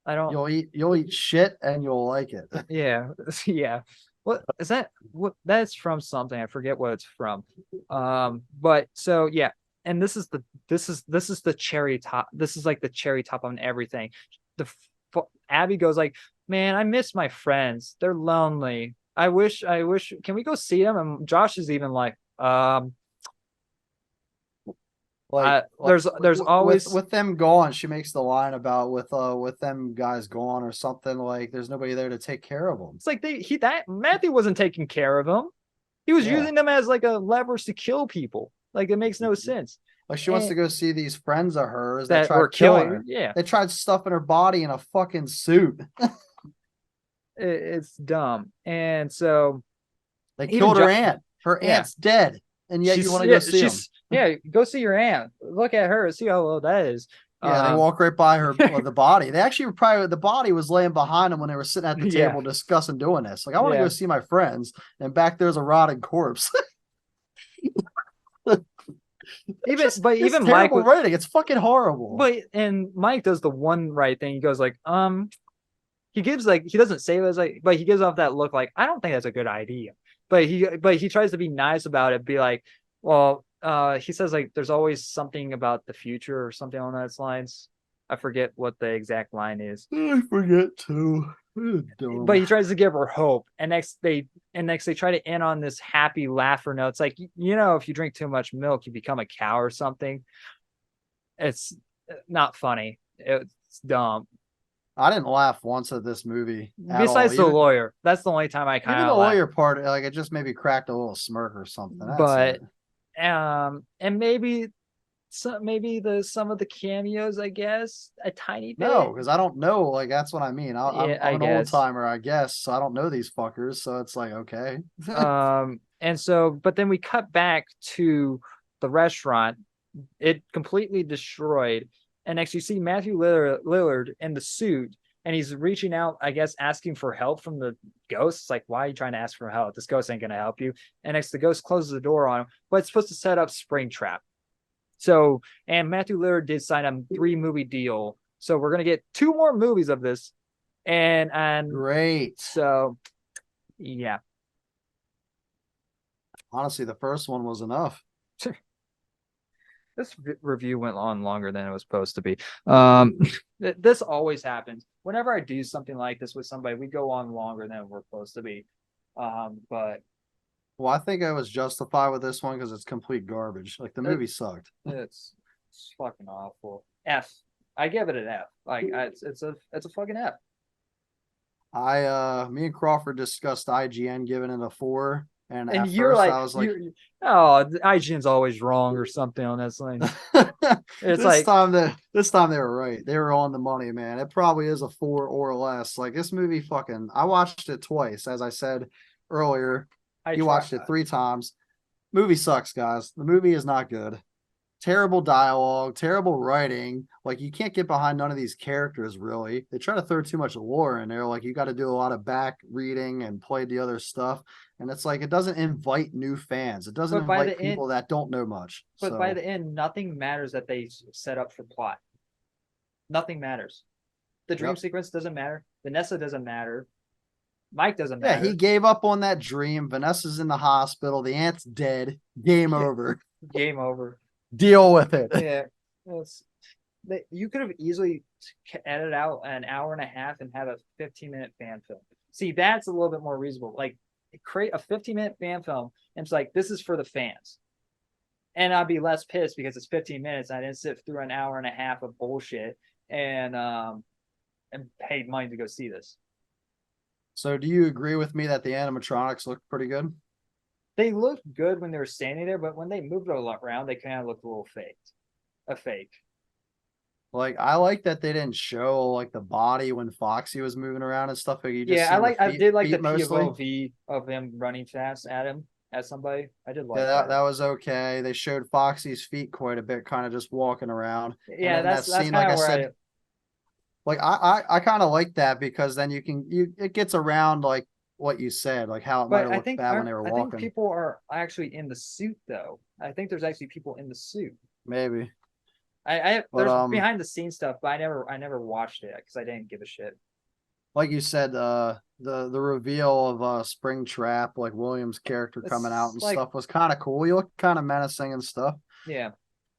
I don't. You'll eat shit and you'll like it. Yeah, yeah. What is that? What that's from something. I forget what it's from. But so yeah, and this is the cherry top. This is like the cherry top on everything. Abby goes like, "Man, I miss my friends. They're lonely. I wish. Can we go see them?" And Josh is even like, there's always. with them gone, she makes the line about with them guys gone or something like there's nobody there to take care of them. It's like that Matthew wasn't taking care of them. He was Yeah. using them as like a leverage to kill people. Like, it makes no Mhm. sense. Like she wants And to go see these friends of hers that that were tried killing killing. her. Yeah, They tried stuffing her body in a fucking suit. it's dumb. And so They even killed her aunt. Her yeah, aunt's dead. and yet you want to go see them. Yeah, go see your aunt. Look at her, see how old that is. Yeah, they walk right by her, the body. They actually were probably, the body was laying behind them when they were sitting at the table discussing doing this. Like, I want to go see my friends, and back there's a rotting corpse. Even Mike writing, it's fucking horrible. But and Mike does the one right thing. He goes like, he gives like, he doesn't say it as like, but he gives off that look like, I don't think that's a good idea. But he tries to be nice about it, be like, well, he says like there's always something about the future or something on those lines. I forget what the exact line is. I forget too. But he tries to give her hope, and next they try to end on this happy laugher note. It's like, you know, if you drink too much milk, you become a cow or something. It's not funny. It's dumb. I didn't laugh once at this movie. Besides the lawyer, that's the only time I kind of the lawyer part, like it just maybe cracked a little smirk or something. That's and maybe some of the cameos, I guess, a tiny bit. No, because I don't know. Like, that's what I mean. I'm an old timer, I guess, so I don't know these fuckers. So it's like, okay. And so, but then we cut back to the restaurant. It completely destroyed. And next you see Matthew Lillard in the suit, and he's reaching out, I guess, asking for help from the ghost. It's like, why are you trying to ask for help? This ghost ain't going to help you. And next the ghost closes the door on him, but it's supposed to set up Springtrap. So, and Matthew Lillard did sign a 3-movie deal. So we're going to get 2 more movies of this. And great. So, yeah. Honestly, the first one was enough. This review went on longer than it was supposed to be. This always happens. Whenever I do something like this with somebody, we go on longer than we're supposed to be. But well, I think I was justified with this one because it's complete garbage. Like, the movie sucked. It's fucking awful. F. I give it an F. Like, it's a fucking F. Me and Crawford discussed IGN giving it a 4. And at you're first like, I was like, oh, IGN's always wrong or something on that line. It's this time they were right. They were on the money, man. It probably is a 4 or less. Like, this movie I watched it twice, as I said earlier. You watched it 3 times. Movie sucks, guys. The movie is not good. Terrible dialogue, terrible writing. Like, you can't get behind none of these characters, really. They try to throw too much lore in there. Like, you got to do a lot of back reading and play the other stuff. And it's like, it doesn't invite new fans. It doesn't invite people that don't know much. But by the end, nothing matters that they set up for plot. Nothing matters. The dream sequence doesn't matter. Vanessa doesn't matter. Mike doesn't matter. Yeah, he gave up on that dream. Vanessa's in the hospital. The aunt's dead. Game over. Game over. Deal with it. Yeah. You could have easily edited out an hour and a half and have a 15-minute fan film. See, that's a little bit more reasonable. Like, create a 15-minute fan film, and it's like, this is for the fans. And I'd be less pissed because it's 15 minutes. I didn't sit through an hour and a half of bullshit and paid money to go see this. So do you agree with me that the animatronics look pretty good? They looked good when they were standing there, but when they moved around, they kind of looked a little fake. Like, I like that they didn't show like the body when Foxy was moving around and stuff. Like, you just I did like the POV of him running fast at him at somebody. I did like that was okay. They showed Foxy's feet quite a bit, kind of just walking around. Yeah, that's scene, like I said. Like, I kind of like that because then it gets around like what you said, like how it might have looked bad when they were walking. I think people are actually in the suit though. I think there's actually people in the suit. Maybe. There's behind the scenes stuff, but I never watched it because I didn't give a shit. Like you said, the reveal of Springtrap, like William's character coming out and stuff, was kind of cool. He looked kind of menacing and stuff. Yeah.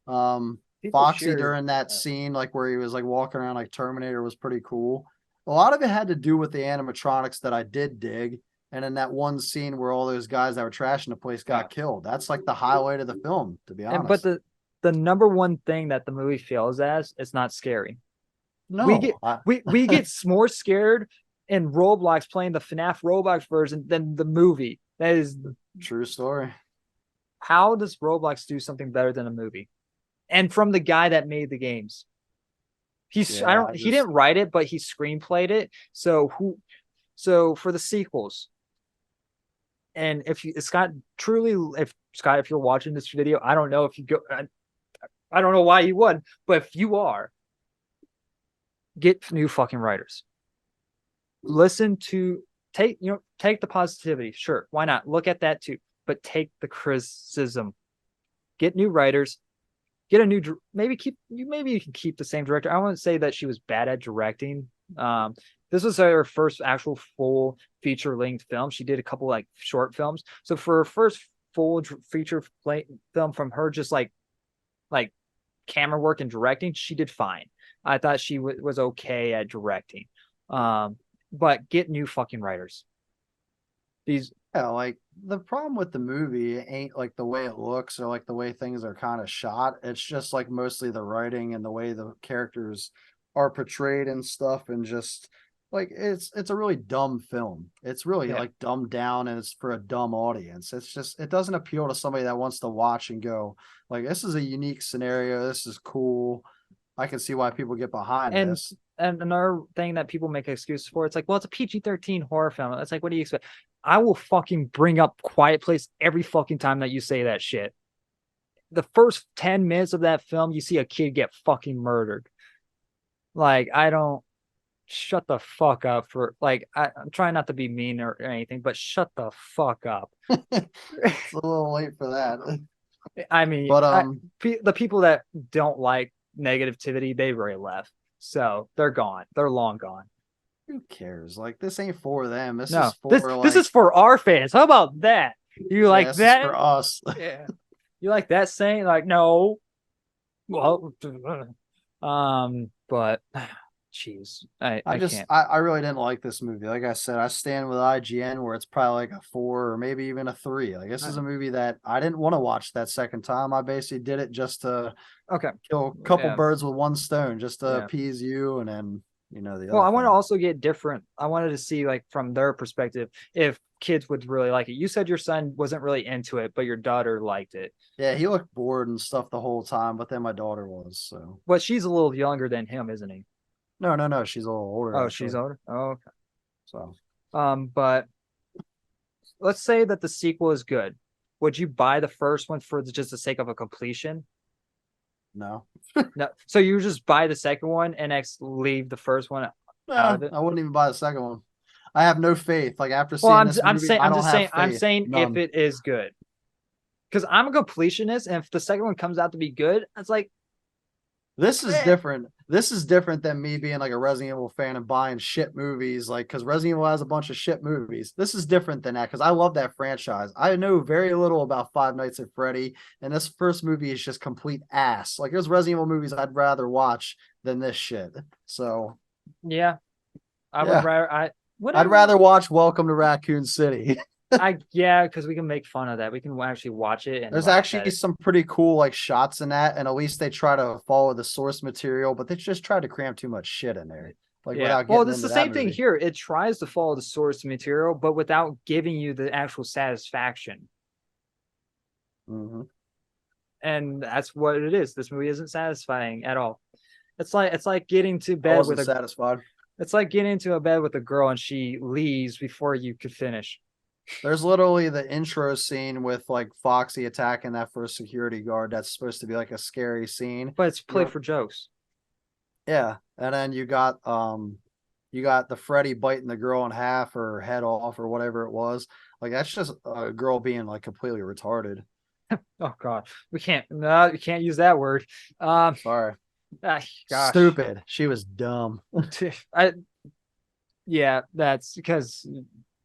Foxy during that scene, like where he was like walking around like Terminator, was pretty cool. A lot of it had to do with the animatronics that I did dig. And in that one scene where all those guys that were trashing the place got killed, that's like the highlight of the film, to be honest. But the number one thing that the movie fails as, it's not scary. No, we get more scared in Roblox playing the FNAF Roblox version than the movie. That is true story. How does Roblox do something better than a movie? And from the guy that made the games. He didn't write it, but he screenplayed it. So for the sequels, And if you, Scott, truly, if Scott, if you're watching this video, I don't know if you go, I don't know why you would, but if you are, get new fucking writers. Listen to take the positivity. Sure, why not? Look at that too, but take the criticism. Get new writers. Get a new maybe you can keep the same director. I wouldn't say that she was bad at directing. This was her first actual full feature length film. She did a couple like short films. So for her first full feature film from her, just like camera work and directing, she did fine. I thought she was okay at directing. But get new fucking writers. These Yeah, like the problem with the movie ain't like the way it looks or like the way things are kind of shot. It's just like mostly the writing and the way the characters are portrayed and stuff, and just like it's a really dumb film. It's really yeah. like dumbed down, and it's for a dumb audience. It's just it doesn't appeal to somebody that wants to watch and go like, this is a unique scenario. This is cool. I can see why people get behind And this. and another thing that people make excuses for, it's like, well, it's a PG-13 horror film. It's like, what do you expect? I will fucking bring up Quiet Place every fucking time that you say that shit. The first 10 minutes of that film, you see a kid get fucking murdered. Like, I don't shut the fuck up for like I'm trying not to be mean or anything, but shut the fuck up. It's a little late for that. I mean, But the people that don't like negativity, they've already left. So they're gone. They're long gone. who cares? Like this ain't for them. This No, is for this like, is for our fans. How about that? You yeah, like this is that? for us. Yeah. You like that saying? Like, no. Well, but jeez, I can't. I really didn't like this movie. Like I said, I stand with IGN where it's probably like a 4 or maybe even a 3. Like this is a movie that I didn't want to watch that second time. I basically did it just to Okay. kill a couple Yeah. birds with one stone, just to Yeah. appease you, and then the Well, other I want to thing. also get different. I wanted to see like from their perspective if kids would really like it. You said your son wasn't really into it, but your daughter liked it. Yeah, he looked bored and stuff the whole time, but then my daughter was, so. But she's a little younger than him, isn't he? No, no, no. She's a little older Oh, she's actually. older. Oh, okay. So But let's say that the sequel is good. Would you buy the first one for just the sake of a completion? no. No. So you just buy the second one and leave the first one out of it? I wouldn't even buy the second one. I have no faith. Like after Well, seeing this movie, I I'm don't just have saying I'm faith. saying if None. it is good. Because I'm a completionist, and if the second one comes out to be good, it's like, This is eh. different. This is different than me being like a Resident Evil fan and buying shit movies. Like, because Resident Evil has a bunch of shit movies. This is different than that because I love that franchise. I know very little about Five Nights at Freddy, and this first movie is just complete ass. Like, there's Resident Evil movies I'd rather watch than this shit. So, Yeah, I would yeah, rather I'd whatever. rather watch Welcome to Raccoon City. Yeah, because we can make fun of that. We can actually watch it and There's laugh at actually it. some pretty cool like shots in that, and at least they try to follow the source material, but they just tried to cram too much shit in there, like Yeah. without Well, getting it's into the that same thing movie. here. It tries to follow the source material, but without giving you the actual satisfaction. Mm-hmm. And that's what it is. This movie isn't satisfying at all. It's like getting to I bed with wasn't a satisfied. it's like getting into a bed with a girl and she leaves before you could finish. There's literally the intro scene with like Foxy attacking that first security guard. That's supposed to be like a scary scene. But it's played You're, for jokes. yeah, and then you got the Freddy biting the girl in half or her head off or whatever it was. Like that's just a girl being like completely retarded. Oh god. We can't use that word. Sorry, Gosh. stupid. She was dumb. I Yeah, that's because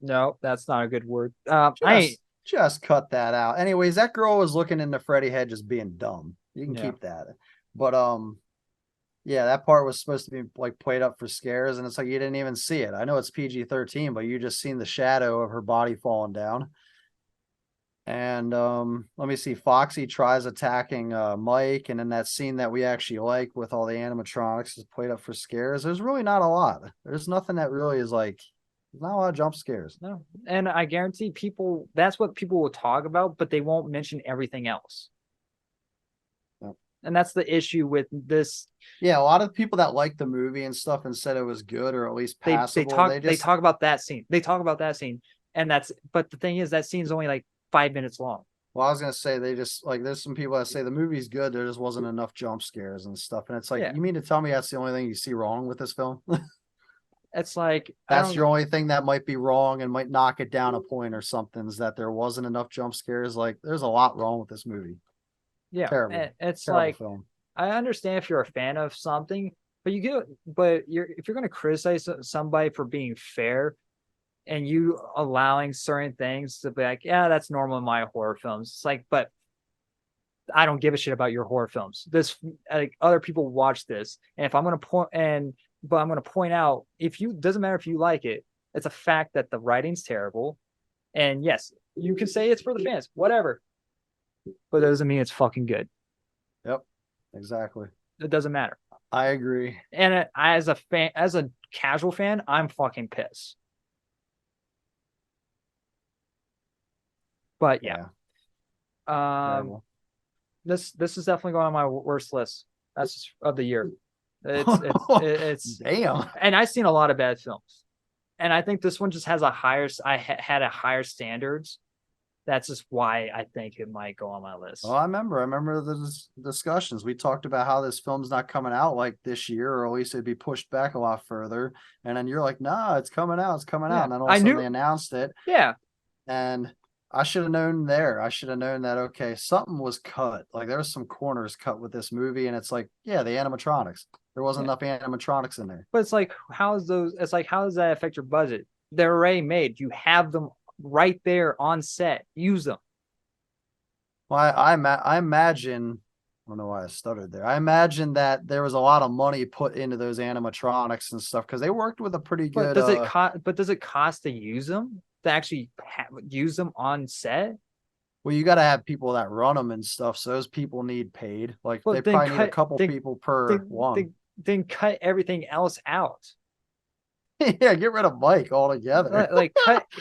no, that's not a good word. I ain't. Just cut that out. Anyways, that girl was looking into Freddy head just being dumb. You can Yeah. keep that. But yeah, that part was supposed to be like played up for scares, and it's like you didn't even see it. I know it's PG-13, but you just seen the shadow of her body falling down. And let me see. Foxy tries attacking Mike, and in that scene that we actually like with all the animatronics is played up for scares. There's really not a lot. There's nothing that really is like, there's not a lot of jump scares. No, and I guarantee people that's what people will talk about, but they won't mention everything else. Yep. And that's the issue with this. Yeah, a lot of people that liked the movie and stuff and said it was good or at least passable. They talk about that scene. They talk about that scene, And but the thing is, that scene's only like 5 minutes long. Well, I was gonna say they just like there's some people that say the movie's good, there just wasn't enough jump scares and stuff. And it's like, Yeah. you mean to tell me that's the only thing you see wrong with this film? It's like, I That's don't, your only thing that might be wrong and might knock it down a point or something, is that there wasn't enough jump scares. Like, there's a lot wrong with this movie. yeah. Terrible, It's terrible like, film. I understand if you're a fan of something, but if you're going to criticize somebody for being fair and you allowing certain things to be like, yeah, that's normal in my horror films. It's like, but I don't give a shit about your horror films. This, like, other people watch this, and if I'm going to but I'm going to point out, if you, doesn't matter if you like it, it's a fact that the writing's terrible. And yes, you can say it's for the fans, whatever, but that doesn't mean it's fucking good. Yep, exactly. It doesn't matter. I agree. And as a fan, as a casual fan, I'm fucking pissed. But yeah, Terrible. this is definitely going on my worst list. That's just of the year. It's Damn. And I've seen a lot of bad films, and I think this one just has a higher. Had a higher standards. That's just why I think it might go on my list. Well, I remember the discussions. We talked about how this film's not coming out like this year, or at least it'd be pushed back a lot further. And then you're like, nah, it's coming out, it's coming out. And then all of a sudden they announced it. Yeah. And I should have known there. I should have known that, okay, something was cut. Like, there was some corners cut with this movie, and it's like, yeah, the animatronics. There wasn't enough animatronics in there. But it's like, how does that affect your budget? They're already made. You have them right there on set. Use them. Well, I imagine, I don't know why I stuttered there. I imagine that there was a lot of money put into those animatronics and stuff, because they worked with a pretty good. But does it cost to use them, to actually use them on set? Well, you got to have people that run them and stuff, so those people need paid. Like, they probably need a couple people per one. Then cut everything else out. Yeah, get rid of Mike altogether. Like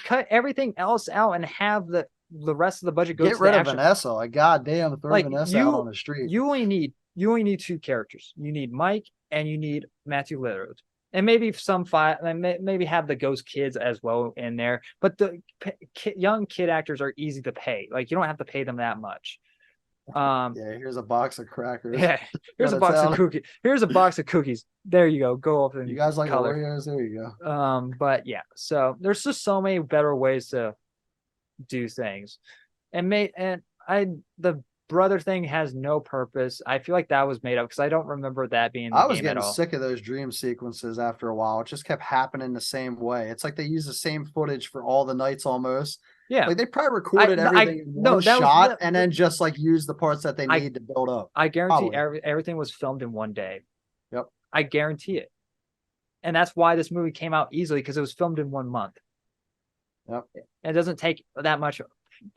cut everything else out and have the rest of the budget go. Get rid of Vanessa. Like, goddamn, throw Vanessa out on the street. You only need two characters. You need Mike and you need Matthew Lillard, and maybe maybe have the ghost kids as well in there. But the young kid actors are easy to pay. Like, you don't have to pay them that much. Yeah, here's a box of crackers. Yeah, here's a box of cookies. Here's a box of cookies. There you go. Go up and you guys like color. Oreos? There you go. But yeah, so there's just so many better ways to do things, and the brother thing has no purpose. I feel like that was made up because I don't remember that being. I was getting sick of those dream sequences after a while. It just kept happening the same way. It's like they use the same footage for all the nights almost. Yeah, like they probably recorded everything in one shot and then just like use the parts that they need to build up. I guarantee everything was filmed in one day. Yep, I guarantee it, and that's why this movie came out easily, because it was filmed in 1 month. Yep, it doesn't take that much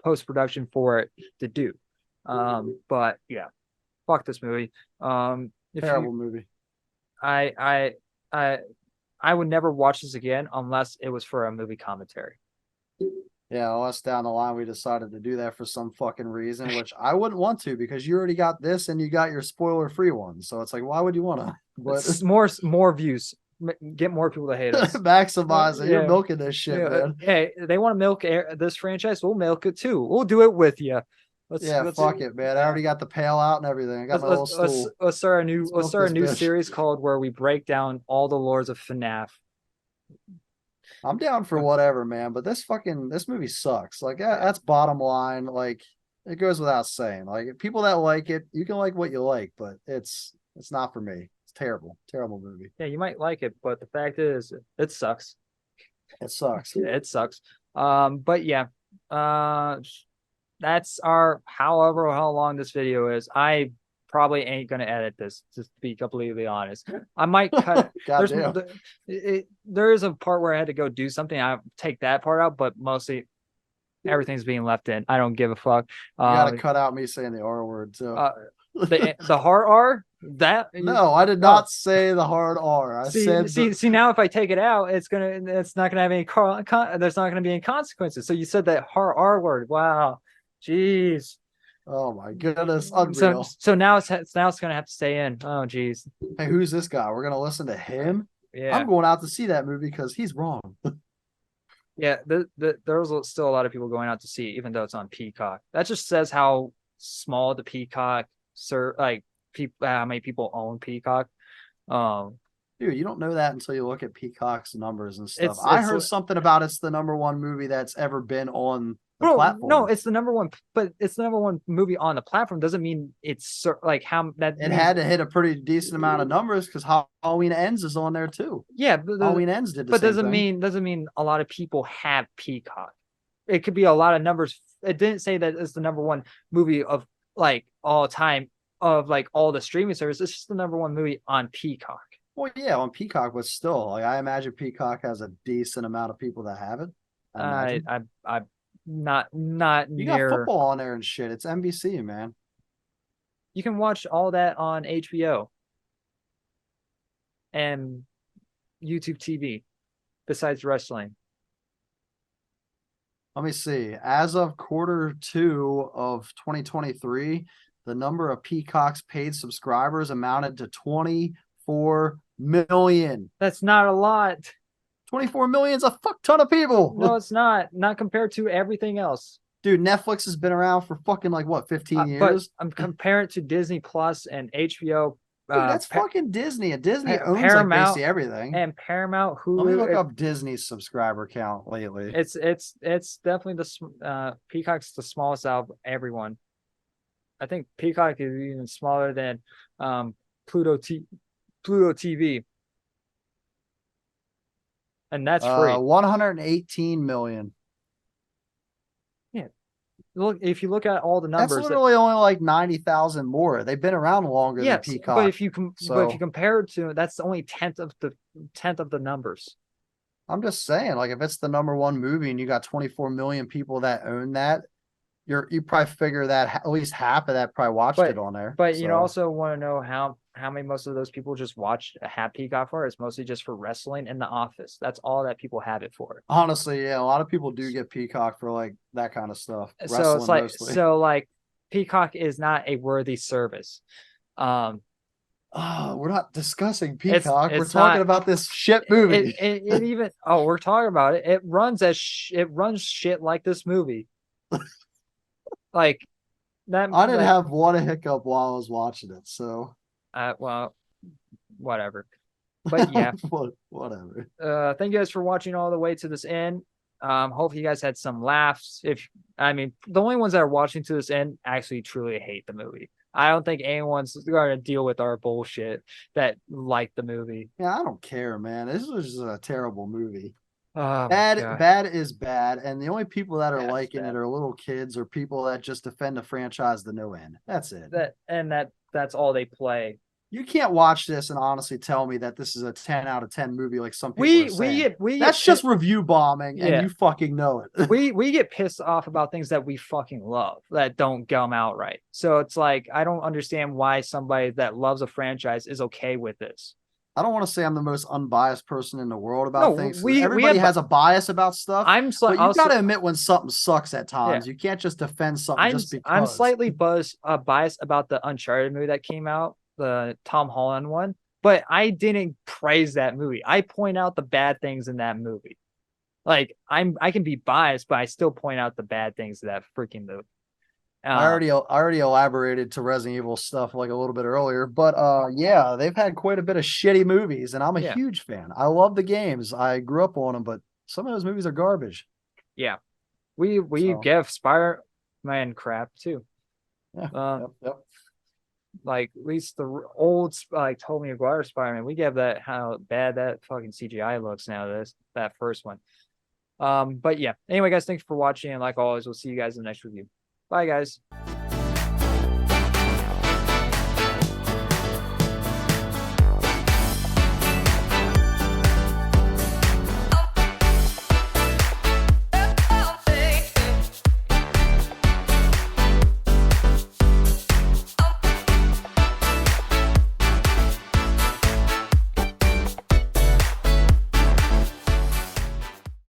post production for it to do. But yeah, fuck this movie. Terrible movie. I would never watch this again unless it was for a movie commentary. Yeah, unless down the line we decided to do that for some fucking reason, which I wouldn't want to, because you already got this and you got your spoiler-free one. So it's like, why would you want to? But more views, get more people to hate us. Maximize it. You're milking this shit, man. Hey, they want to milk this franchise. We'll milk it too. We'll do it with you. Fuck it, man. I already got the pail out and everything. I got my little stool. Let's start a new series called where we break down all the lores of FNAF. I'm down for whatever, man. But this movie sucks. Like, that's bottom line. Like, it goes without saying. Like, people that like it, you can like what you like, but it's not for me. It's terrible movie. Yeah, you might like it, but the fact is, it sucks. It sucks. It sucks. But yeah, that's how long this video is. I probably ain't gonna edit this, just to be completely honest. I might cut there is a part where I had to go do something. I take that part out, but mostly everything's being left in. I don't give a fuck. You gotta cut out me saying the R word too. The hard R? No, I did not say the hard R. I said see now if I take it out, it's not gonna have any there's not gonna be any consequences. So you said that hard R word. Wow. Jeez. Oh my goodness, unreal. So now it's gonna have to stay in. Oh geez. Hey, who's this guy? We're gonna listen to him? Yeah. I'm going out to see that movie because he's wrong. Yeah, there's still a lot of people going out to see it, even though it's on Peacock. That just says how small the Peacock, like people, how many people own Peacock. Um, Dude, you don't know that until you look at Peacock's numbers and stuff. I it's heard something about it's the number one movie that's ever been on the bro, no, platform. it's the number one, but it's the number one movie on the platform. Doesn't mean it's like how that It means. had to hit a pretty decent amount of numbers because Halloween Ends is on there too. Yeah, Halloween Ends did the but same thing. doesn't mean a lot of people have Peacock. It could be a lot of numbers. It didn't say that it's the number one movie of like all time of like all the streaming services. It's just the number one movie on Peacock. Well, yeah, on Peacock, but still, like I imagine Peacock has a decent amount of people that have it. I I imagine. I not You got near. football on there and shit. It's NBC, man. You can watch all that on HBO and YouTube TV besides wrestling. Let me see. As of quarter 2 of 2023, the number of Peacock's paid subscribers amounted to 24 million. That's not a lot. 24 million is a fuck ton of people. No, it's not. Not compared to everything else. Dude, Netflix has been around for fucking like what, 15 But years? I'm comparing to Disney Plus and HBO, Dude, that's fucking Disney. And Disney owns like Paramount basically everything. and Paramount, Let me Hulu. look up Disney's subscriber count lately. It's definitely Peacock's the smallest out of everyone. I think Peacock is even smaller than Pluto TV, and that's free. 118 million. Yeah, look, if you look at all the That's numbers, literally only like 90,000 more. They've been around longer than yes, Peacock. but if you So compare it to, that's only tenth of the numbers. I'm just saying, like, if it's the number one movie and you got 24 million people that own that, you probably figure that at least half of that probably watched But it on there. but you So also want to know how many most of those people just watch have Peacock for? It's mostly just for wrestling and The Office. That's all that people have it for. honestly, yeah, a lot of people do get Peacock for like that kind of stuff. So it's Wrestling like mostly. Peacock is not a worthy service. Um, Oh, we're not discussing Peacock. We're it's talking not about this shit movie. it even we're talking about it. It runs shit like this movie. Like that I didn't like have one hiccup while I was watching it, so well whatever. But yeah. Whatever. Thank you guys for watching all the way to this end. Hopefully you guys had some laughs. If I mean the only ones that are watching to this end actually truly hate the movie. I don't think anyone's going to deal with our bullshit that like the movie. Yeah, I don't care, man. This was just a terrible movie. Oh my Bad, god. bad is bad, and the only people that are That's liking bad. it are little kids or people that just defend the franchise to no end. That's it. That's all they play. You can't watch this and honestly tell me that this is a 10 out of 10 movie like some people are saying. That's just review bombing, and you fucking know it. we get pissed off about things that we fucking love that don't come out right. So it's like I don't understand why somebody that loves a franchise is okay with this. I don't want to say I'm the most unbiased person in the world about things. Everybody we have, has a bias about stuff. But you got to admit when something sucks at times. Yeah. You can't just defend something just because. I'm slightly biased about the Uncharted movie that came out, the Tom Holland one, but I didn't praise that movie. I point out the bad things in that movie. Like I can be biased, but I still point out the bad things of that freaking movie. I already elaborated to Resident Evil stuff like a little bit earlier, but yeah, they've had quite a bit of shitty movies, and I'm a huge fan. I love the games. I grew up on them, but some of those movies are garbage. Yeah, we give Spider-Man crap too. Yeah, yep. Like at least the old like Tobey Maguire Spider-Man, we give that how bad that fucking CGI looks now. That first one. But yeah. Anyway, guys, thanks for watching, and like always, we'll see you guys in the next review. Bye, guys.